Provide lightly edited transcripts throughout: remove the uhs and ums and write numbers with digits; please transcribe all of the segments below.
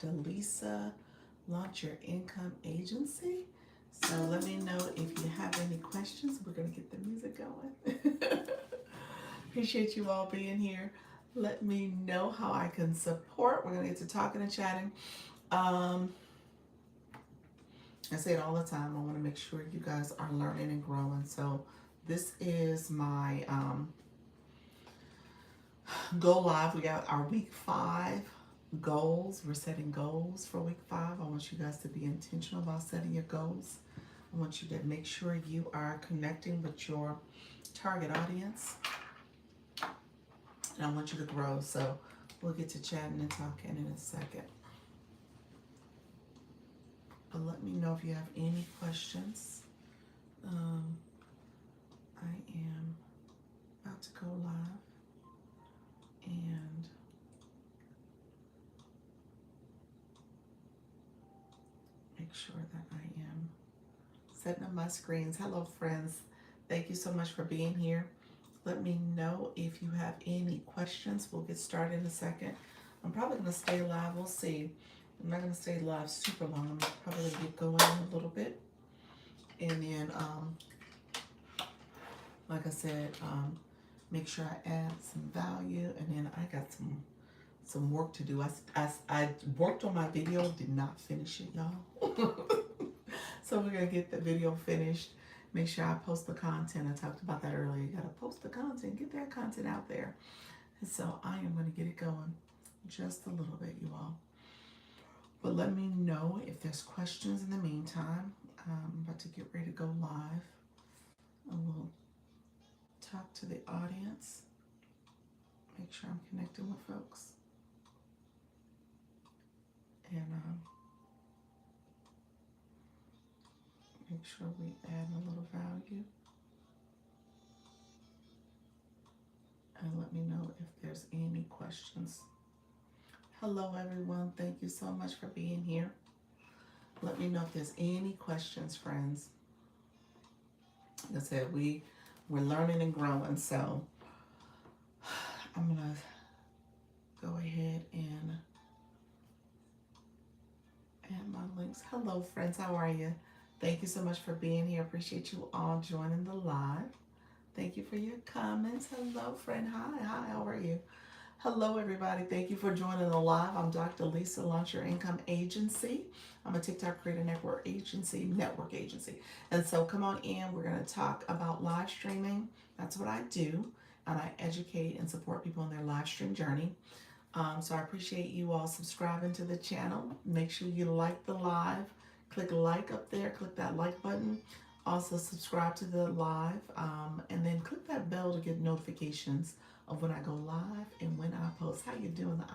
Dr. Lisa, Launch Your Income Agency. So let me know if you have any questions. We're going to get the music going. Appreciate you all being here. Let me know how I can support. We're going to get to talking and chatting. Um, I say it all the time. I want to make sure you guys are learning and growing. So this is my go live. We got our week 5 goals. We're setting goals for week 5. I want you guys to be intentional about setting your goals. I want you to make sure you are connecting with your target audience. And I want you to grow. So we'll get to chatting and talking in a second. But let me know if you have any questions. I am about to go live and make sure that I am setting up my screens. Hello, friends. Thank you so much for being here. Let me know if you have any questions. We'll get started in a second. I'm probably going to stay live. We'll see. I'm not going to stay live super long. I'm probably going to get going in a little bit. And then, like I said, make sure I add some value. And then I got some work to do. I worked on my video, did not finish it, y'all. So we're going to get the video finished. Make sure I post the content. I talked about that earlier. You got to post the content, get that content out there. And so I am going to get it going just a little bit, you all. But let me know if there's questions in the meantime. I'm about to get ready to go live. And we'll talk to the audience. Make sure I'm connecting with folks. And make sure we add a little value. And let me know if there's any questions. Hello, everyone. Thank you so much for being here. Let me know if there's any questions, friends. Like I said, we're learning and growing, so I'm going to go ahead and add my links. Hello, friends. How are you? Thank you so much for being here. Appreciate you all joining the live. Thank you for your comments. Hello, friend. Hi, how are you? Hello, everybody. Thank you for joining the live. I'm Dr. Lisa, Launch Your Income Agency. I'm a TikTok Creator Network agency. And so come on in. We're going to talk about live streaming. That's what I do. And I educate and support people in their live stream journey. So I appreciate you all subscribing to the channel. Make sure you like the live. Click like up there. Click that like button. Also subscribe to the live. And then click that bell to get notifications of when I go live and when I post. How you doing? The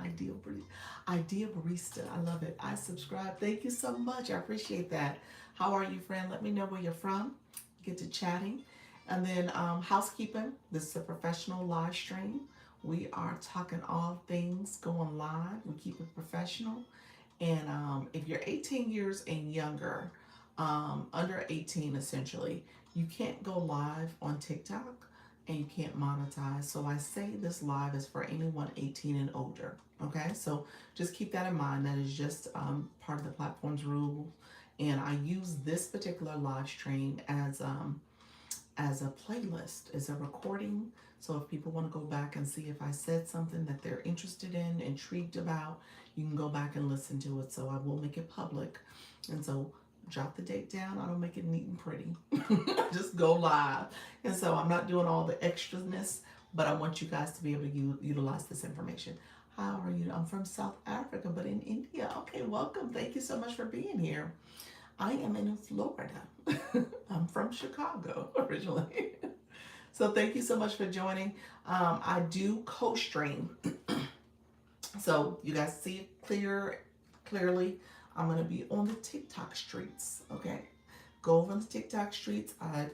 Ideal Barista. I love it. I subscribe. Thank you so much. I appreciate that. How are you, friend? Let me know where you're from. Get to chatting. And then housekeeping. This is a professional live stream. We are talking all things going live. We keep it professional. And if you're 18 years and younger, under 18 essentially, you can't go live on TikTok and you can't monetize. So I say this live is for anyone 18 and older. Okay, so just keep that in mind. That is just part of the platform's rule. And I use this particular live stream as a playlist, as a recording. So if people want to go back and see if I said something that they're interested in, intrigued about, you can go back and listen to it. So I will make it public. And so jot the date down. I don't make it neat and pretty. Just go live. And so I'm not doing all the extraness, but I want you guys to be able to utilize this information. How are you? I'm from South Africa, but in India. Okay, welcome. Thank you so much for being here. I am in Florida. I'm from Chicago originally. So thank you so much for joining. I do co-stream. So you guys see it clearly. I'm going to be on the TikTok streets, okay? Go over on the TikTok streets. I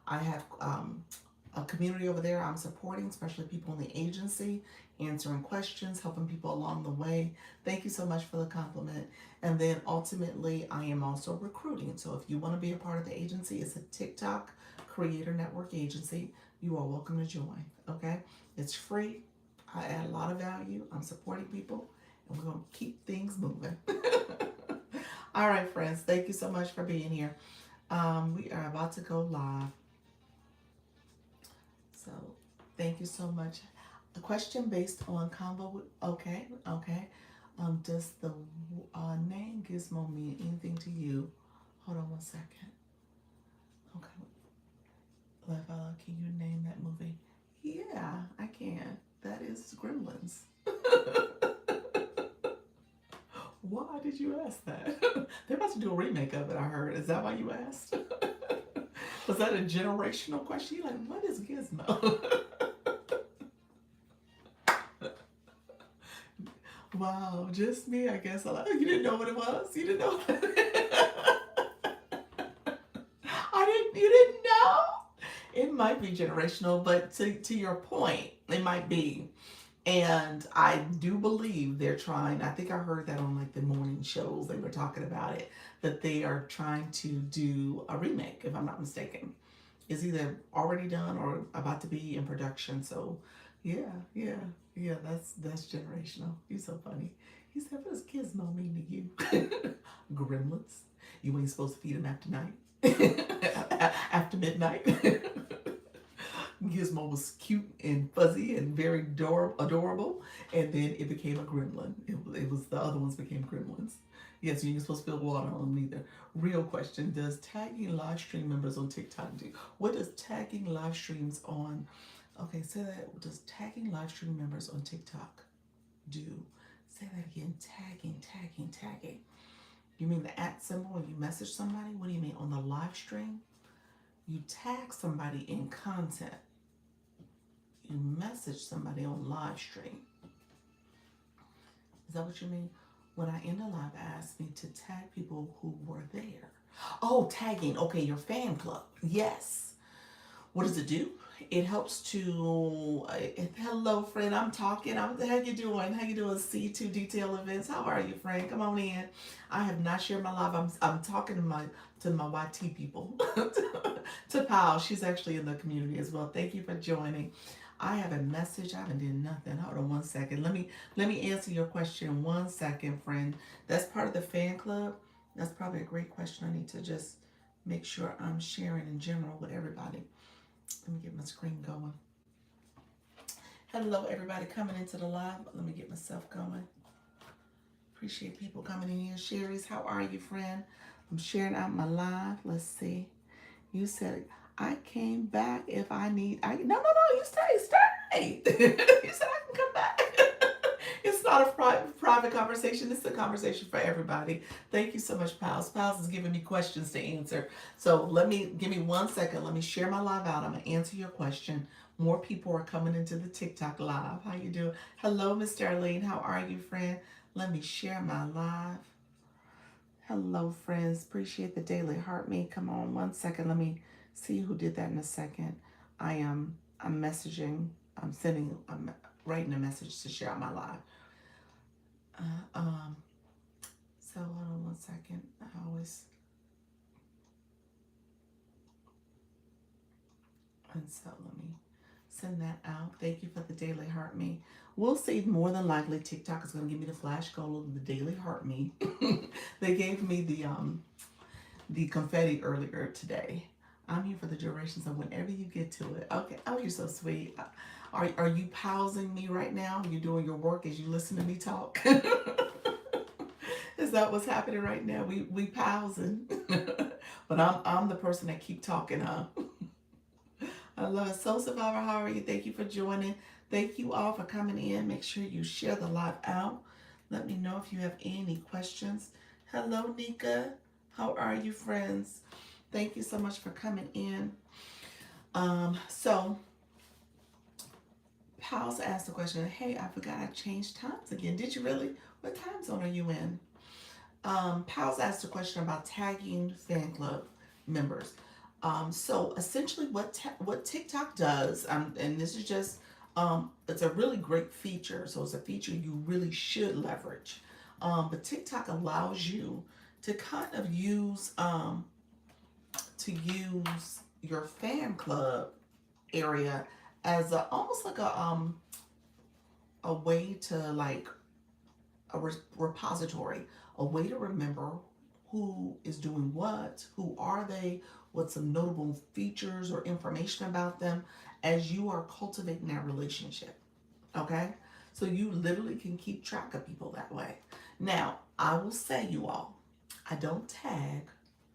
have a community over there I'm supporting, especially people in the agency, answering questions, helping people along the way. Thank you so much for the compliment. And then ultimately, I am also recruiting. So if you want to be a part of the agency, it's a TikTok Creator Network agency. You are welcome to join, okay? It's free. I add a lot of value. I'm supporting people. and we're going to keep things moving. All right, friends, thank you so much for being here. We are about to go live. So thank you so much. A question based on convo. Okay, okay. Does the name Gizmo mean anything to you? Hold on one second. Okay. Leva, can you name that movie? Yeah, I can. That is Gremlins. Why did you ask that? They're about to do a remake of it, I heard. Is that why you asked? Was that a generational question? You're like, what is Gizmo? Wow, just me, I guess. You didn't know what it was? You didn't know? You didn't know? It might be generational, but to your point, it might be. And I do believe they're trying, I think I heard that on like the morning shows, they were talking about it, that they are trying to do a remake, if I'm not mistaken. It's either already done or about to be in production. So yeah, yeah, yeah, that's generational. You're so funny. He said, what does Gizmo mean to you? Gremlins. You ain't supposed to feed them after night. After midnight. Gizmo was cute and fuzzy and very adorable, and then it became a gremlin. It was the other ones became gremlins. Yes, you ain't supposed to spill water on them either. Real question: does tagging live stream members on TikTok do? What does tagging live streams on? Okay, say that. Does tagging live stream members on TikTok do? Say that again. Tagging. You mean the @ symbol when you message somebody? What do you mean on the live stream? You tag somebody in content. You message somebody on live stream. Is that what you mean? When I end a live, ask me to tag people who were there. Oh, tagging. Okay, your fan club. Yes. What does it do? It helps to, hello friend, I'm talking. How you doing? How you doing? C2 Detail Events. How are you, friend? Come on in. I have not shared my live. I'm talking to my YT people. To Pal. She's actually in the community as well. Thank you for joining. I have a message. I haven't done nothing. Hold on one second. Let me answer your question. 1 second, friend. That's part of the fan club. That's probably a great question. I need to just make sure I'm sharing in general with everybody. Let me get my screen going. Hello, everybody coming into the live. Let me get myself going. Appreciate people coming in here. Sherry's, how are you, friend? I'm sharing out my live. Let's see. You said I came back if I need. No. You stay. You said I can come back. It's not a private conversation. It's a conversation for everybody. Thank you so much, Pals. Pals is giving me questions to answer. So give me 1 second. Let me share my live out. I'm gonna answer your question. More people are coming into the TikTok live. How you doing? Hello, Mr. Arlene. How are you, friend? Let me share my live. Hello, friends. Appreciate the daily heart me. Come on, 1 second. Let me see who did that in a second. I'm messaging. I'm writing a message to share out my live. So hold on 1 second. And so let me send that out. Thank you for the daily heart me. We'll see. More than likely, TikTok is going to give me the flash goal of the daily heart me. They gave me the confetti earlier today. I'm here for the duration, so whenever you get to it. Okay. Oh, you're so sweet. Are you pausing me right now? You're doing your work as you listen to me talk? Is that what's happening right now? We pausing. But I'm the person that keep talking, huh? I love it. Soul Survivor, how are you? Thank you for joining. Thank you all for coming in. Make sure you share the live out. Let me know if you have any questions. Hello, Nika. How are you, friends? Thank you so much for coming in. So, Pals asked the question, hey, I forgot I changed times again. Did you really? What time zone are you in? Pals asked a question about tagging fan club members. So essentially what TikTok does, and this is just, it's a really great feature. So it's a feature you really should leverage. But TikTok allows you to kind of use your fan club area as almost like a way to like repository, a way to remember who is doing what, who are they, what's some notable features or information about them as you are cultivating that relationship. Okay? So you literally can keep track of people that way. Now, I will say, you all, I don't tag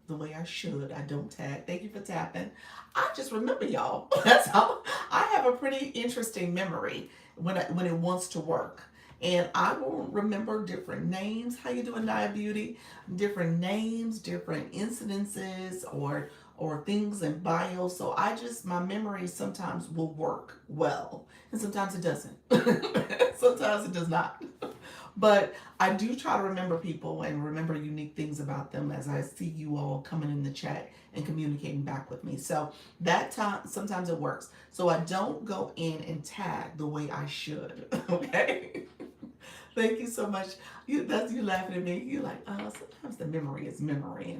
the way I should. I don't tag. Thank you for tapping. I just remember y'all. That's how I have a pretty interesting memory when it wants to work. And I will remember different names. How you doing, Nia Beauty? Different names, different incidences, or things in bio. So I just my memory sometimes will work well, and sometimes it doesn't. Sometimes it does not. But I do try to remember people and remember unique things about them as I see you all coming in the chat and communicating back with me. So that time, sometimes it works. So I don't go in and tag the way I should. Okay. Thank you so much. You laughing at me. You're like, sometimes the memory is memory,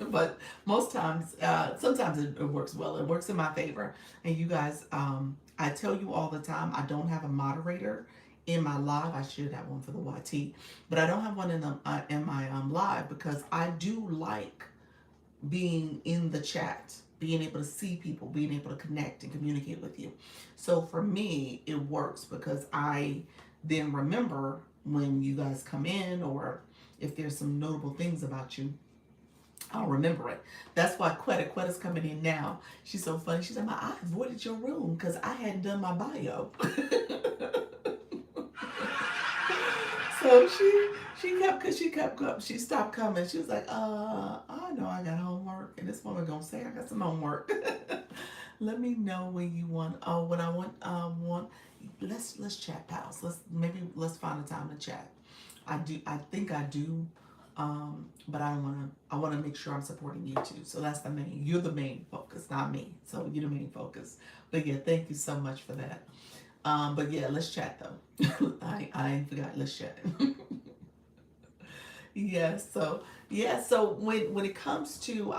but most times, sometimes it works well. It works in my favor. And you guys, I tell you all the time, I don't have a moderator in my live. I should have one for the YT, but I don't have one in my live because I do like being in the chat, being able to see people, being able to connect and communicate with you. So for me, it works because I then remember when you guys come in, or if there's some notable things about you, I'll remember it. That's why Quetta's coming in now. She's so funny. She's like, I avoided your room because I hadn't done my bio. So she stopped coming. She was like, I know I got homework, and this woman gonna say I got some homework. Let me know when you want. Oh, when I want. Let's chat, pals. Let's find a time to chat. I think I do. But I wanna make sure I'm supporting you too. So that's you're the main focus, not me. So you're the main focus. But yeah, thank you so much for that. But yeah, let's chat though. I ain't forgot. Let's chat. So when it comes to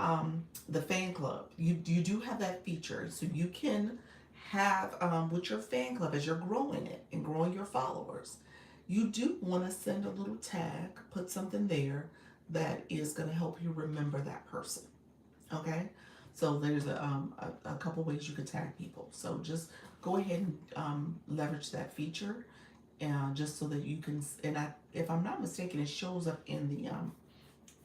the fan club, you do have that feature, so you can have with your fan club as you're growing it and growing your followers. You do want to send a little tag, put something there that is going to help you remember that person. Okay, so there's a couple ways you could tag people. So just go ahead and leverage that feature, and just so that you can. And if I'm not mistaken, it shows up in the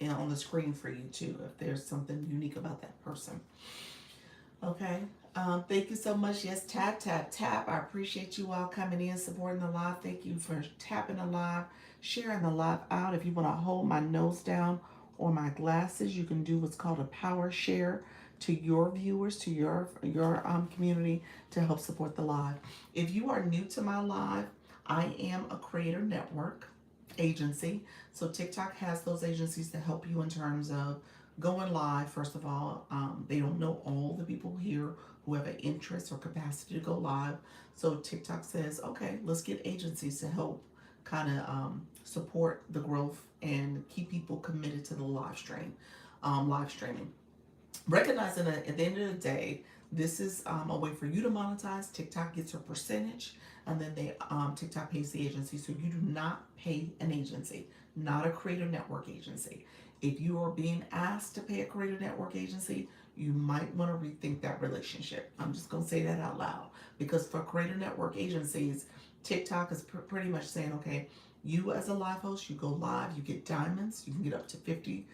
on the screen for you too if there's something unique about that person. Okay. Thank you so much. Yes, tap, tap, tap. I appreciate you all coming in, supporting the live. Thank you for tapping the live, sharing the live out. If you want to hold my nose down or my glasses, you can do what's called a power share to your viewers, to your community, to help support the live. If you are new to my live, I am a creator network agency. So TikTok has those agencies to help you in terms of going live. First of all, they don't know all the people here who have an interest or capacity to go live. So TikTok says, okay, let's get agencies to help kind of support the growth and keep people committed to the live streaming. Recognizing that at the end of the day, this is a way for you to monetize. TikTok gets a percentage, and then TikTok pays the agency. So you do not pay an agency, not a creator network agency. If you are being asked to pay a creator network agency, you might want to rethink that relationship. I'm just going to say that out loud, because for creator network agencies, TikTok is pretty much saying, okay, you as a live host, you go live, you get diamonds, you can get up to 53%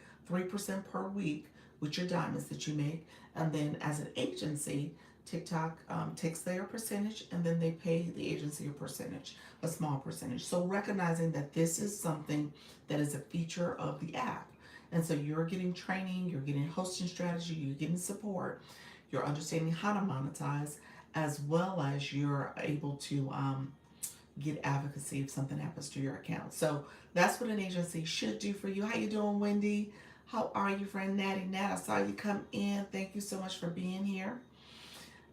per week with your diamonds that you make. And then as an agency, TikTok takes their percentage, and then they pay the agency a percentage, a small percentage. So recognizing that this is something that is a feature of the app. And so you're getting training, you're getting hosting strategy, you're getting support, you're understanding how to monetize, as well as you're able to get advocacy if something happens to your account. So that's what an agency should do for you. How you doing, Wendy? How are you, friend Natty Nat? I saw you come in. Thank you so much for being here.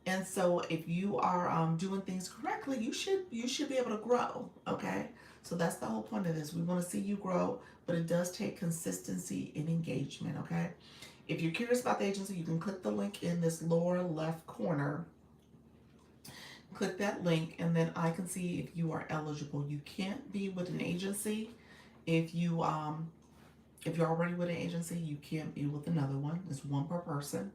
And so if you are doing things correctly, you should be able to grow. Okay, so that's the whole point of this. We want to see you grow, but it does take consistency and engagement. Okay, if you're curious about the agency, you can click the link in this lower left corner. Click that link, and then I can see if you are eligible. You can't be with an agency If you if you're already with an agency, you can't be with another one. It's one per person.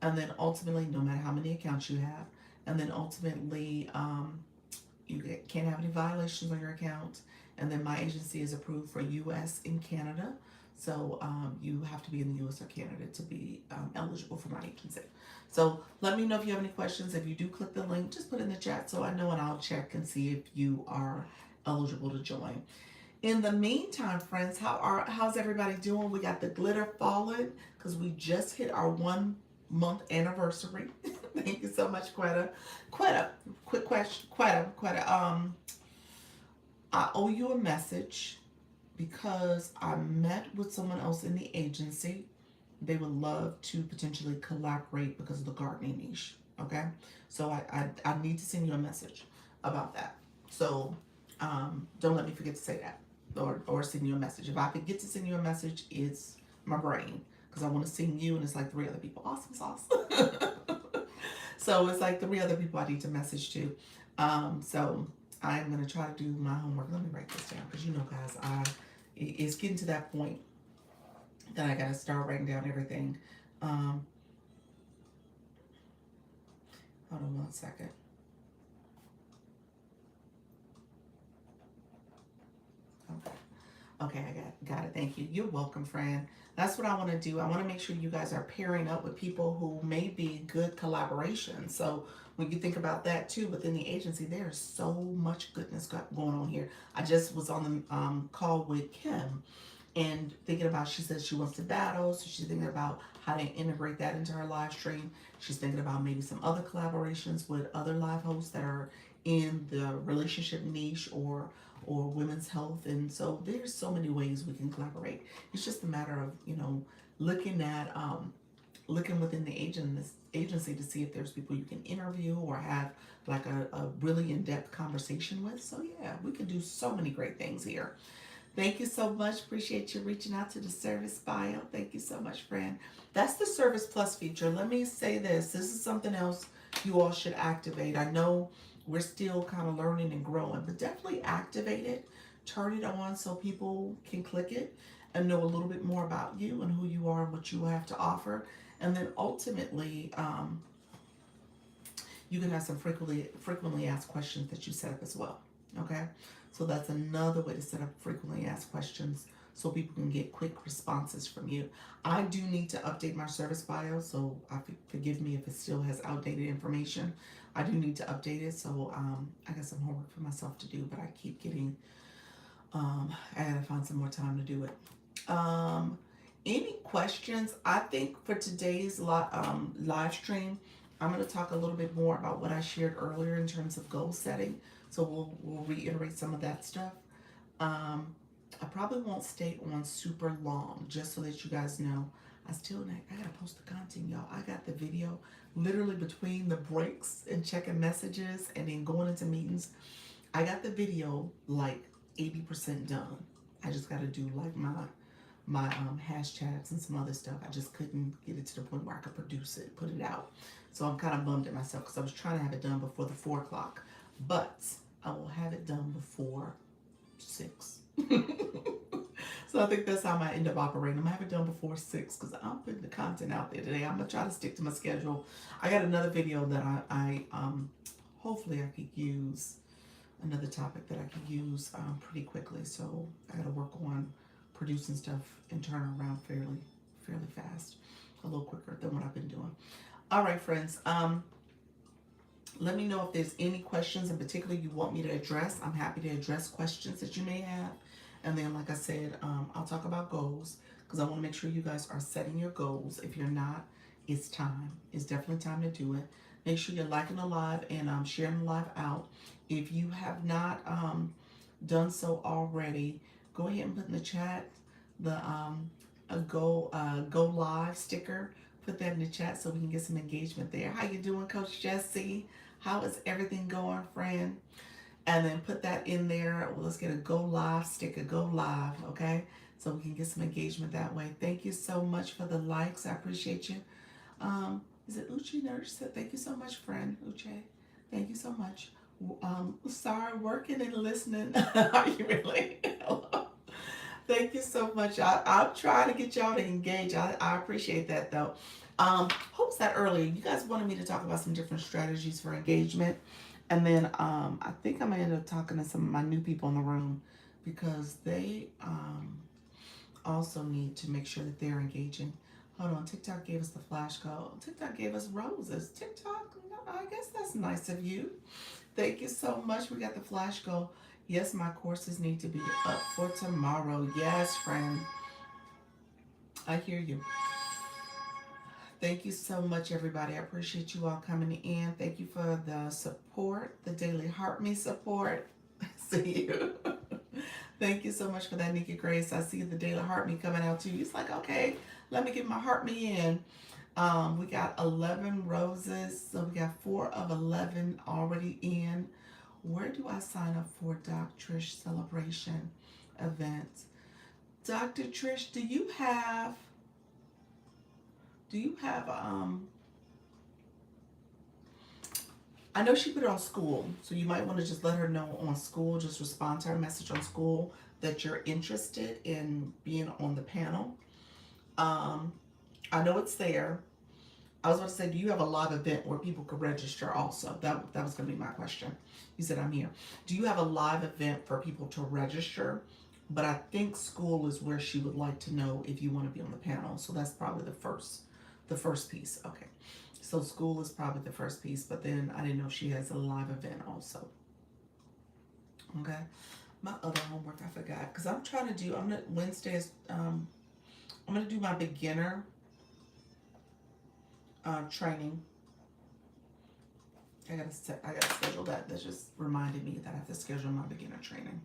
And then ultimately, no matter how many accounts you have, and then ultimately, can't have any violations on your account. And then my agency is approved for US and Canada. So you have to be in the US or Canada to be eligible for my agency. So let me know if you have any questions. If you do click the link, just put in the chat so I know, and I'll check and see if you are eligible to join. In the meantime, friends, how's everybody doing? We got the glitter falling because we just hit our 1 month anniversary. Thank you so much, Quetta. Quetta, quick question, Quetta. I owe you a message because I met with someone else in the agency. They would love to potentially collaborate because of the gardening niche. Okay, so I need to send you a message about that. So don't let me forget to say that, or send you a message. If I forget to send you a message, it's my brain because I want to send you, and it's like 3 other people. Awesome sauce. So it's like 3 other people I need to message to. So I'm gonna try to do my homework. Let me write this down because guys, it's getting to that point that I gotta start writing down everything. Um, Hold on 1 second. Okay. Okay, I got it. Thank you. You're welcome, friend. That's what I want to do. I want to make sure you guys are pairing up with people who may be good collaboration. So when you think about that too, within the agency, there's so much goodness going on here. I just was on the call with Kim and thinking about, she says she wants to battle, so she's thinking about how to integrate that into her live stream. She's thinking about maybe some other collaborations with other live hosts that are in the relationship niche or women's health. And so there's so many ways we can collaborate. It's just a matter of, looking at looking within the agency to see if there's people you can interview or have like a really in-depth conversation with. So yeah, we can do so many great things here. Thank you so much. Appreciate you reaching out to the service bio. Thank you so much, friend. That's the Service Plus feature. Let me say this. This is something else you all should activate. I know we're still kind of learning and growing, but definitely activate it. Turn it on so people can click it and know a little bit more about you and who you are and what you have to offer. And then ultimately, you can have some frequently asked questions that you set up as well. Okay, so that's another way to set up frequently asked questions so people can get quick responses from you. I do need to update my service bio, so forgive me if it still has outdated information. I do need to update it, so I got some homework for myself to do, but I keep getting, I gotta find some more time to do it. Any questions? I think for today's live stream, I'm going to talk a little bit more about what I shared earlier in terms of goal setting. So we'll reiterate some of that stuff. I probably won't stay on super long, just so that you guys know. I gotta post the content, y'all. I got the video literally between the breaks and checking messages and then going into meetings. I got the video like 80% done. I just got to do like my hashtags and some other stuff. I just couldn't get it to the point where I could produce it, put it out. So I'm kind of bummed at myself because I was trying to have it done before the 4 o'clock, but I will have it done before 6. So I think that's how I might end up operating. I'm gonna have it done before 6 because I'm putting the content out there today. I'm gonna try to stick to my schedule. I got another video that I hopefully I could use, another topic that I could use pretty quickly. So I gotta work on producing stuff and turn around fairly fast, a little quicker than what I've been doing. All right, friends. Let me know if there's any questions in particular you want me to address. I'm happy to address questions that you may have. And then, like I said, I'll talk about goals because I want to make sure you guys are setting your goals. If you're not, it's time. It's definitely time to do it. Make sure you're liking the live and sharing the live out. If you have not done so already, go ahead and put in the chat the go live sticker. Put that in the chat so we can get some engagement there. How you doing, Coach Jesse? How is everything going, friend? And then put that in there. Well, let's get a go live sticker. Go live, okay? So we can get some engagement that way. Thank you so much for the likes. I appreciate you. Is it Uche Nurse? Thank you so much, friend. Uche, thank you so much. Sorry, working and listening. Are you really? Hello. Thank you so much. I'll try to get y'all to engage. I appreciate that though. Who was that earlier? You guys wanted me to talk about some different strategies for engagement. And then I think I'm gonna end up talking to some of my new people in the room because they also need to make sure that they're engaging. Hold on, TikTok gave us the flash code. TikTok gave us roses. TikTok, no, I guess that's nice of you. Thank you so much. We got the flash go. Yes, my courses need to be up for tomorrow. Yes, friend. I hear you. Thank you so much, everybody. I appreciate you all coming in. Thank you for the support, the daily Heart Me support. See you. Thank you so much for that, Nikki Grace. I see the daily Heart Me coming out too. It's like, okay, let me get my Heart Me in. We got 11 roses, so we got 4 of 11 already in. Where do I sign up for Doc Trish celebration event? Dr. Trish, do you have I know she put it on school, so you might want to just let her know on school, just respond to her message on school that you're interested in being on the panel. Um, I know it's there. I was about to say, do you have a live event where people could register also? That was going to be my question. You said I'm here. Do you have a live event for people to register? But I think school is where she would like to know if you want to be on the panel. So that's probably the first piece. Okay. So school is probably the first piece, but then I didn't know if she has a live event also. Okay. My other homework I forgot because I'm gonna Wednesdays. I'm gonna do my beginner training. I gotta schedule that. That just reminded me that I have to schedule my beginner training.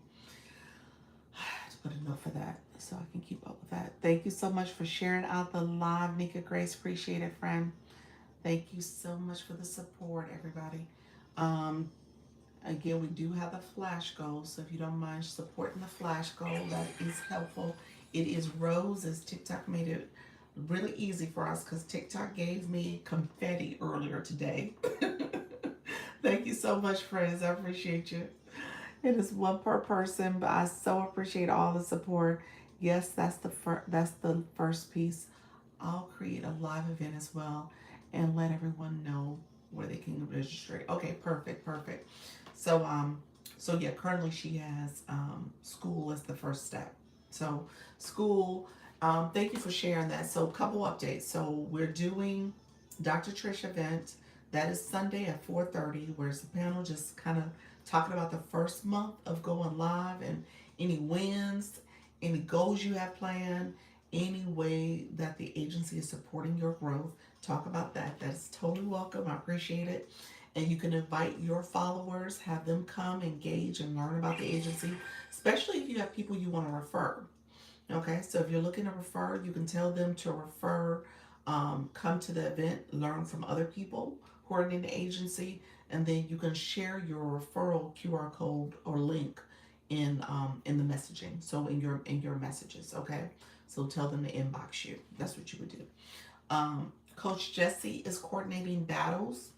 I have to put a note for that so I can keep up with that. Thank you so much for sharing out the live, Nika Grace. Appreciate it, friend. Thank you so much for the support, everybody. Um, Again, we do have the flash goal, so if you don't mind supporting the flash goal, that is helpful. It is roses. TikTok made it really easy for us because TikTok gave me confetti earlier today. Thank you so much, friends. I appreciate you. It is one per person, but I so appreciate all the support. Yes, that's the first piece. I'll create a live event as well and let everyone know where they can register. Okay, perfect, perfect. So so yeah, currently she has school as the first step. So school, thank you for sharing that. So couple updates. So we're doing Dr. Trish event. That is Sunday at 4:30, where it's the panel just kind of talking about the first month of going live and any wins, any goals you have planned, any way that the agency is supporting your growth. Talk about that. That's totally welcome. I appreciate it. And you can invite your followers, have them come, engage, and learn about the agency, especially if you have people you want to refer. Okay, so if you're looking to refer, you can tell them to refer, come to the event, learn from other people who are in the agency, and then you can share your referral QR code or link in the messaging. So in your messages, okay. So tell them to inbox you. That's what you would do. Coach Jesse is coordinating battles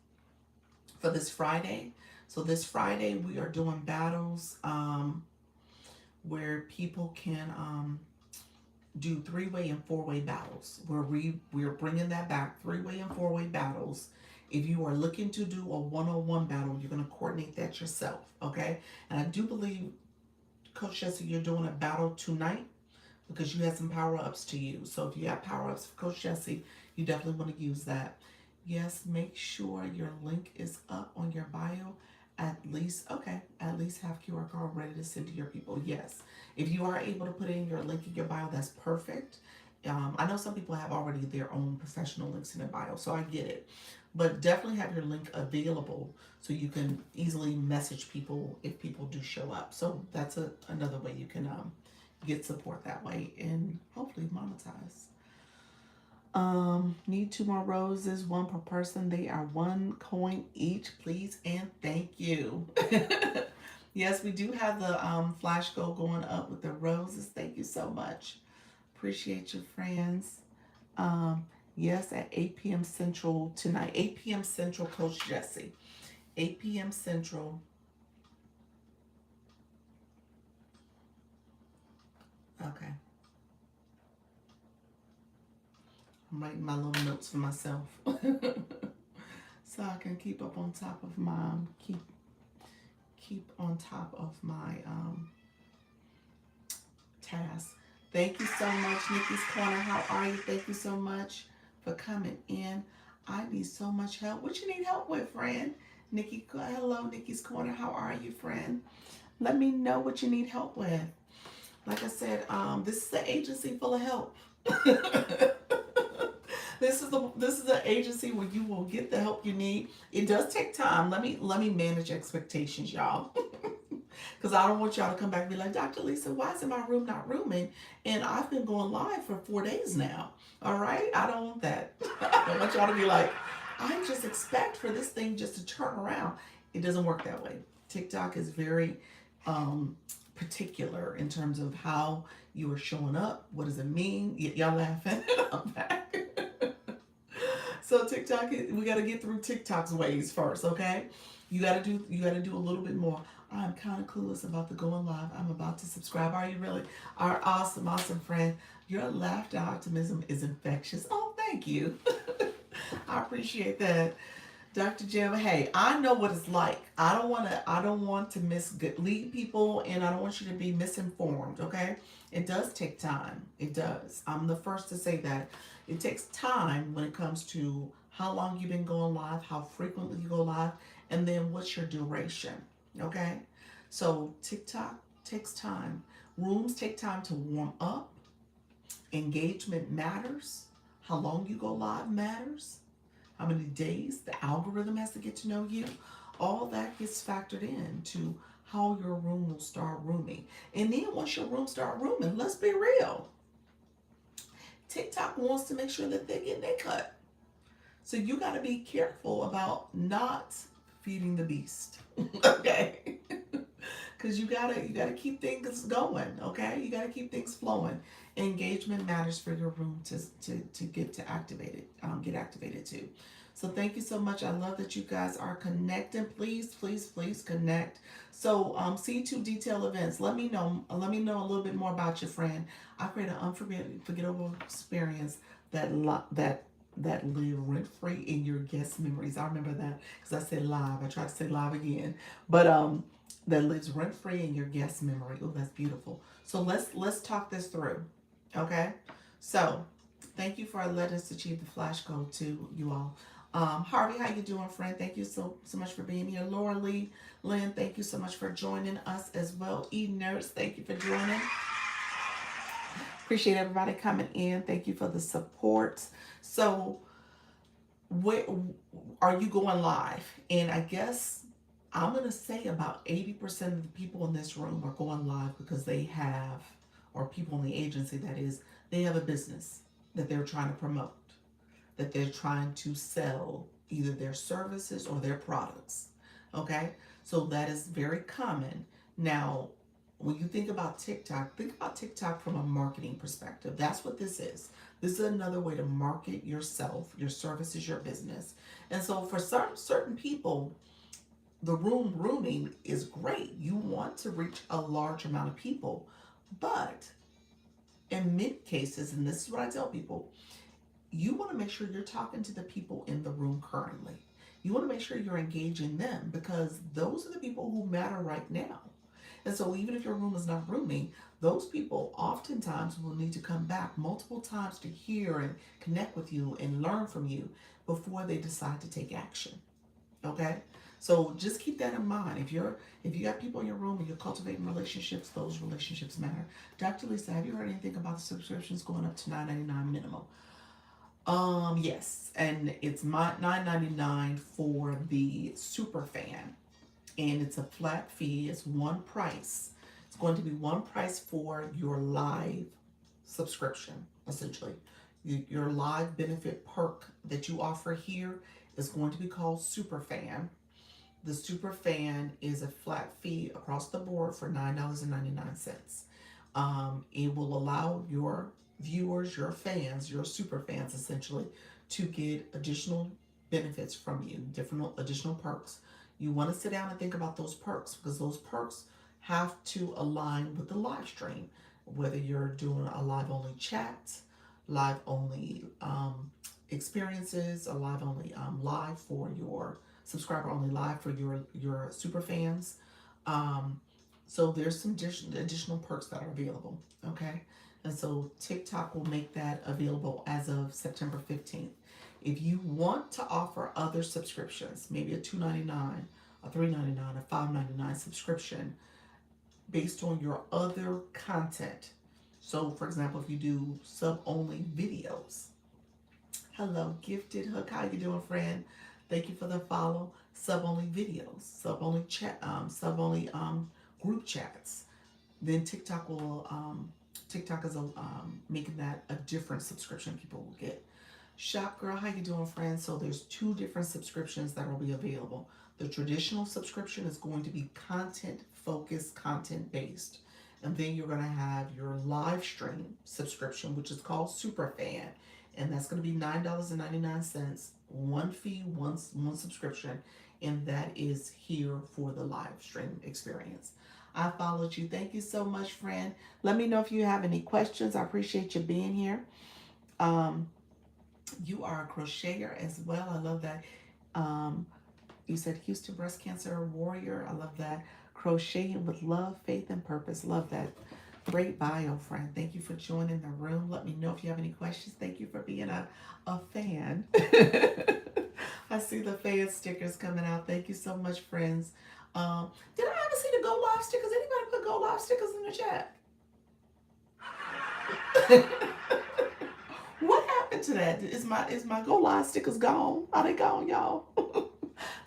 for this Friday. So this Friday we are doing battles where people can do three-way and four-way battles. We're bringing that back, three-way and four-way battles. If you are looking to do a one-on-one battle, you're going to coordinate that yourself, okay? And I do believe, Coach Jesse, you're doing a battle tonight because you had some power-ups to use. So if you have power-ups for Coach Jesse, you definitely want to use that. Yes, make sure your link is up on your bio. At least have QR code ready to send to your people. Yes, if you are able to put in your link in your bio, that's perfect. I know some people have already their own professional links in their bio, so I get it. But definitely have your link available so you can easily message people if people do show up. So that's another way you can get support that way and hopefully monetize. Need 2 more roses, 1 per person. They are 1 coin each, please and thank you. Yes, we do have the flash goal going up with the roses. Thank you so much. Appreciate you, friends. Yes, at 8 p.m. Central tonight. 8 p.m. Central, Coach Jesse. 8 p.m. Central. Okay. I'm writing my little notes for myself. So I can keep up on top of my keep on top of my task. Thank you so much, Nikki's Corner. How are you? Thank you so much for coming in. I need so much help. What you need help with, friend? Nikki, hello, Nikki's Corner. How are you, friend? Let me know what you need help with. Like I said, this is the agency full of help. This is the agency where you will get the help you need. It does take time. Let me manage expectations, y'all. Because I don't want y'all to come back and be like, Dr. Lisa, why is my room not rooming? And I've been going live for 4 days now. All right? I don't want that. I don't want y'all to be like, I just expect for this thing just to turn around. It doesn't work that way. TikTok is very particular in terms of how you are showing up. What does it mean? Y'all laughing? I'm back. So TikTok, we got to get through TikTok's ways first, okay? You got to do a little bit more. I'm kind of clueless about the going live. I'm about to subscribe. Are you really? Our awesome friend. Your laughter optimism is infectious. Oh, thank you. I appreciate that. Dr. Jim, hey, I know what it's like. I don't want to mislead people, and I don't want you to be misinformed, okay? It does take time. It does. I'm the first to say that. It takes time when it comes to how long you've been going live, how frequently you go live, and then what's your duration, okay? So TikTok takes time. Rooms take time to warm up. Engagement matters. How long you go live matters. How many days the algorithm has to get to know you. All that gets factored in to how your room will start rooming. And then once your room start rooming, let's be real. TikTok wants to make sure that they get their cut. So you got to be careful about not feeding the beast. Okay? Because you gotta keep things going, okay? You gotta keep things flowing. Engagement matters for your room to get activated too. So thank you so much. I love that you guys are connecting. Please connect. So C2 detail events. Let me know. Let me know a little bit more about your friend. I create an unforgettable experience that live rent free in your guest memories. I remember that because I said live. I tried to say live again, but that lives rent free in your guest memory. Oh, that's beautiful. So let's talk this through. Okay. So thank you for letting us achieve the flash code to you all. Harvey, how you doing, friend? Thank you so much for being here. Laura Lee, Lynn, thank you so much for joining us as well. E Nurse, thank you for joining. Appreciate everybody coming in. Thank you for the support. So, where are you going live? And I guess I'm going to say about 80% of the people in this room are going live because they have, or people in the agency that is, they have a business that they're trying to promote, that they're trying to sell either their services or their products. Okay? So that is very common. Now, when you think about TikTok from a marketing perspective. That's what this is. This is another way to market yourself, your services, your business. And so for certain people, the rooming is great. You want to reach a large amount of people. But in many cases, and this is what I tell people, you want to make sure you're talking to the people in the room currently. You want to make sure you're engaging them because those are the people who matter right now. And so even if your room is not rooming, those people oftentimes will need to come back multiple times to hear and connect with you and learn from you before they decide to take action. Okay? So just keep that in mind. If you got people in your room and you're cultivating relationships, those relationships matter. Dr. Lisa, have you heard anything about the subscriptions going up to $9.99 minimum? Yes, and it's $9.99 for the super fan, and it's a flat fee. It's one price. It's going to be one price for your live subscription, essentially. Your live benefit perk that you offer here is going to be called Super Fan. The Super Fan is a flat fee across the board for $9.99. It will allow your viewers, your fans, your super fans essentially, to get additional benefits from you, different additional perks. You want to sit down and think about those perks because those perks have to align with the live stream. whether you're doing a live only chat, live only experiences, a live only live for your subscriber only live for your super fans. Um, so there's some additional perks that are available. Okay, and so TikTok will make that available as of September 15th. If you want to offer other subscriptions, maybe a $2.99, a $3.99, a $5.99 subscription based on your other content. So, for example, if you do sub only videos, hello, Gifted Hook, how you doing, friend? Thank you for the follow. Sub only videos, sub only chat, sub only group chats. Then TikTok is making that a different subscription people will get. Shop Girl, how you doing, friends? So there's two different subscriptions that will be available. The traditional subscription is going to be content focused, content based. And then you're going to have your live stream subscription, which is called Superfan. And that's going to be $9.99, one fee, one subscription. And that is here for the live stream experience. I followed you. Thank you so much, friend. Let me know if you have any questions. I appreciate you being here. Um, you are a crocheter as well. I love that. Um, you said Houston Breast Cancer Warrior. I love that. Crocheting with love, faith, and purpose. Love that. Great bio, friend. Thank you for joining the room. Let me know if you have any questions. Thank you for being a fan. I see the fan stickers coming out. Thank you so much, friends. Did I ever see the Go Live stickers? Anybody put Go Live stickers in the chat? What happened to that? Is my Go Live stickers gone? Are they gone, y'all?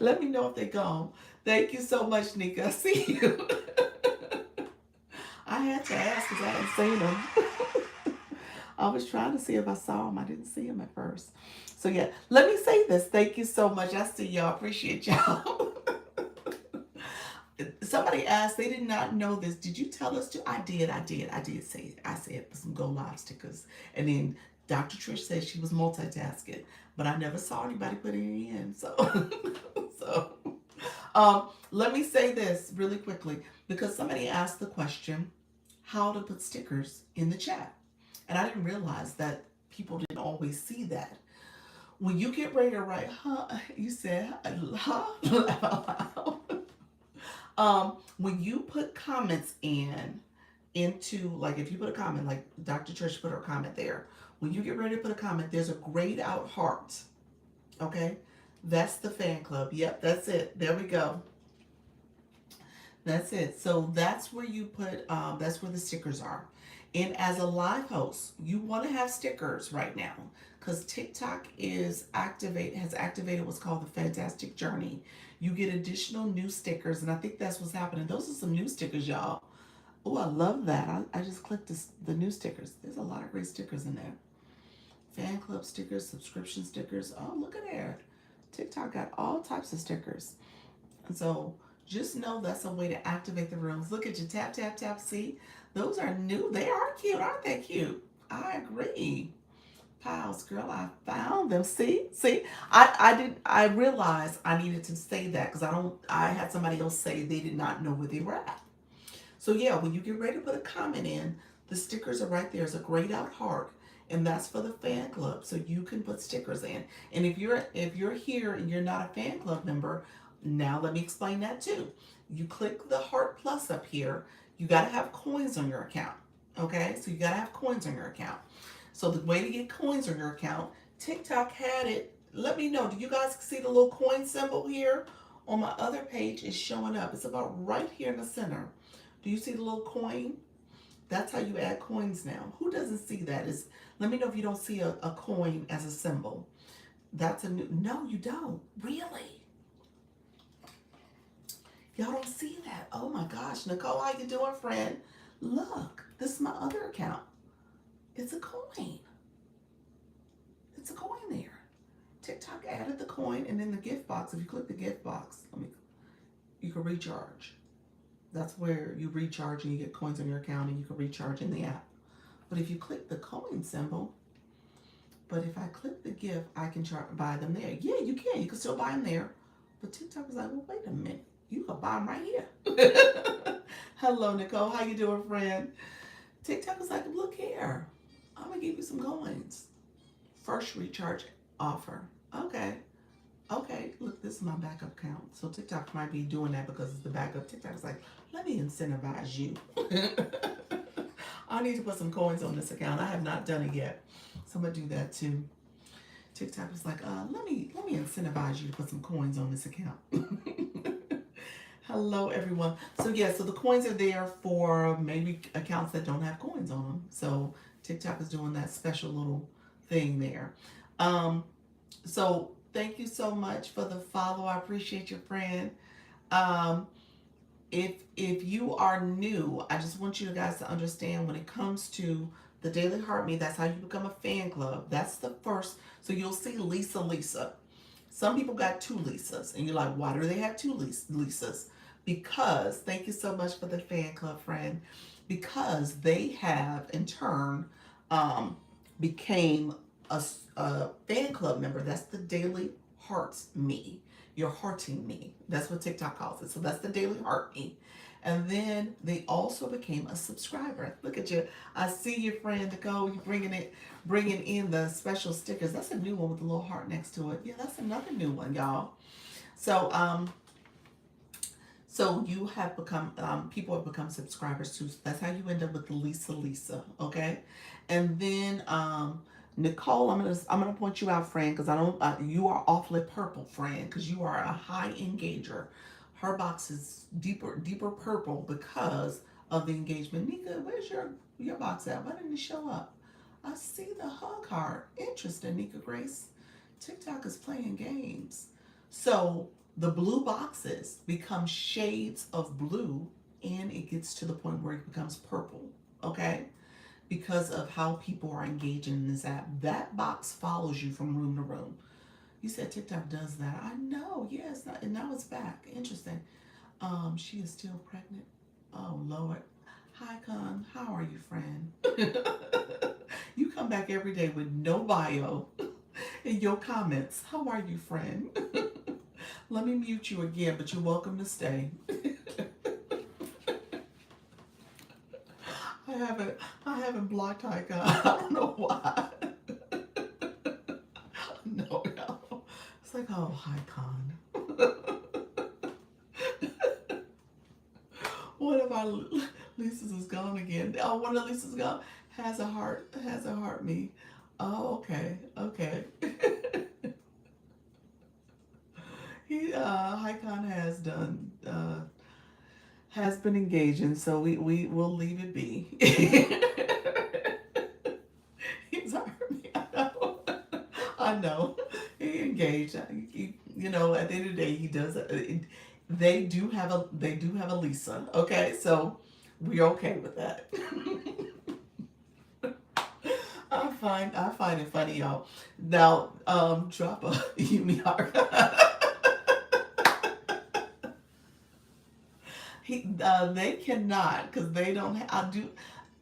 Let me know if they're gone. Thank you so much, Nika. I see you. I had to ask because I hadn't seen them. I was trying to see if I saw them. I didn't see them at first. So yeah, let me say this. Thank you so much. I see y'all. Appreciate y'all. Somebody asked, they did not know this. Did you tell us to? I did say it. I said some Go Live stickers. And then Dr. Trish said she was multitasking, but I never saw anybody putting it in. So, let me say this really quickly because somebody asked the question, how to put stickers in the chat. And I didn't realize that people didn't always see that. When you get ready to write, you said, when you put comments into, like if you put a comment, like Dr. Trish put her comment there, when you get ready to put a comment, there's a grayed out heart. Okay? That's the fan club. Yep, that's it. There we go. That's it. So that's where you put, that's where the stickers are. And as a live host, you want to have stickers right now because TikTok has activated what's called the Fantastic Journey. You get additional new stickers, and I think that's what's happening. Those are some new stickers, y'all. Oh, I love that. I just clicked the new stickers. There's a lot of great stickers in there. Fan club stickers, subscription stickers. Oh, look at there. TikTok got all types of stickers. And so just know that's a way to activate the rooms. Look at you. Tap, tap, tap. See? Those are new. They are cute. Aren't they cute? I agree. Pals, girl, I found them. See? I realized I needed to say that because I had somebody else say they did not know where they were at. So yeah, when you get ready to put a comment in, the stickers are right there. It's a grayed out heart. And that's for the fan club. So you can put stickers in. And if you're here and you're not a fan club member, now let me explain that too. You click the heart plus up here. You got to have coins on your account. Okay? So you got to have coins on your account. So the way to get coins on your account, TikTok had it. Let me know. Do you guys see the little coin symbol here? On my other page, it's showing up. It's about right here in the center. Do you see the little coin? That's how you add coins now. Who doesn't see that? Let me know if you don't see a coin as a symbol. That's a new, no, you don't. Really? Y'all don't see that? Oh my gosh. Nicole, how you doing, friend? Look, this is my other account. It's a coin. It's a coin there. TikTok added the coin and then the gift box. If you click the gift box, you can recharge. That's where you recharge and you get coins on your account and you can recharge in the app. But if you click the coin symbol, but if I click the gift, I can buy them there. Yeah, you can. You can still buy them there. But TikTok is like, well, wait a minute. You can buy them right here. Hello, Nicole. How you doing, friend? TikTok was like, look here, I'm gonna give you some coins. First recharge offer. Okay. Okay, look, this is my backup account. So TikTok might be doing that because it's the backup. TikTok's like, let me incentivize you. I need to put some coins on this account. I have not done it yet. So I'm gonna do that too. TikTok was like, let me incentivize you to put some coins on this account. Hello everyone. So yeah, so the coins are there for maybe accounts that don't have coins on them. So TikTok is doing that special little thing there. So thank you so much for the follow. I appreciate your friend. Um, if you are new, I just want you guys to understand when it comes to the Daily Heart Me, that's how you become a fan club. That's the first. So you'll see Lisa. Some people got two Lisas, and you're like, why do they have two Lisas? Because, thank you so much for the fan club, friend. Because they have, in turn, became a fan club member. That's the Daily Hearts Me. You're hearting me. That's what TikTok calls it. So that's the Daily Heart Me. And then they also became a subscriber. Look at you. I see your friend Nicole. You bringing in the special stickers. That's a new one with the little heart next to it. Yeah, that's another new one, y'all. So so you have become people have become subscribers too. So that's how you end up with the Lisa. Okay, and then Nicole, I'm gonna point you out, friend, because I don't. You are awfully purple, friend, because you are a high engager. Her box is deeper purple because of the engagement. Nika, where's your box at? Why didn't it show up? I see the hug heart. Interesting, Nika Grace. TikTok is playing games. So the blue boxes become shades of blue, and it gets to the point where it becomes purple. Okay, because of how people are engaging in this app. That box follows you from room to room. You said TikTok does that. I know, yes, and now it's back. Interesting. She is still pregnant. Oh Lord. Hi Con, how are you, friend? You come back every day with no bio in your comments. How are you, friend? Let me mute you again, but you're welcome to stay. I haven't blocked Icon. I don't know why. No. It's like, oh, Icon. One of our Lisa's is gone again. Oh, one of the Lisa's gone. Has a heart me. Oh, okay. He Icon has been engaging, so we will leave it be. He's hurt me. I know. He engaged. You know, at the end of the day, he does. They do have a Lisa. Okay, so we're okay with that. I find it funny, y'all. Now, drop a Yumi heart. They cannot because they don't. I do.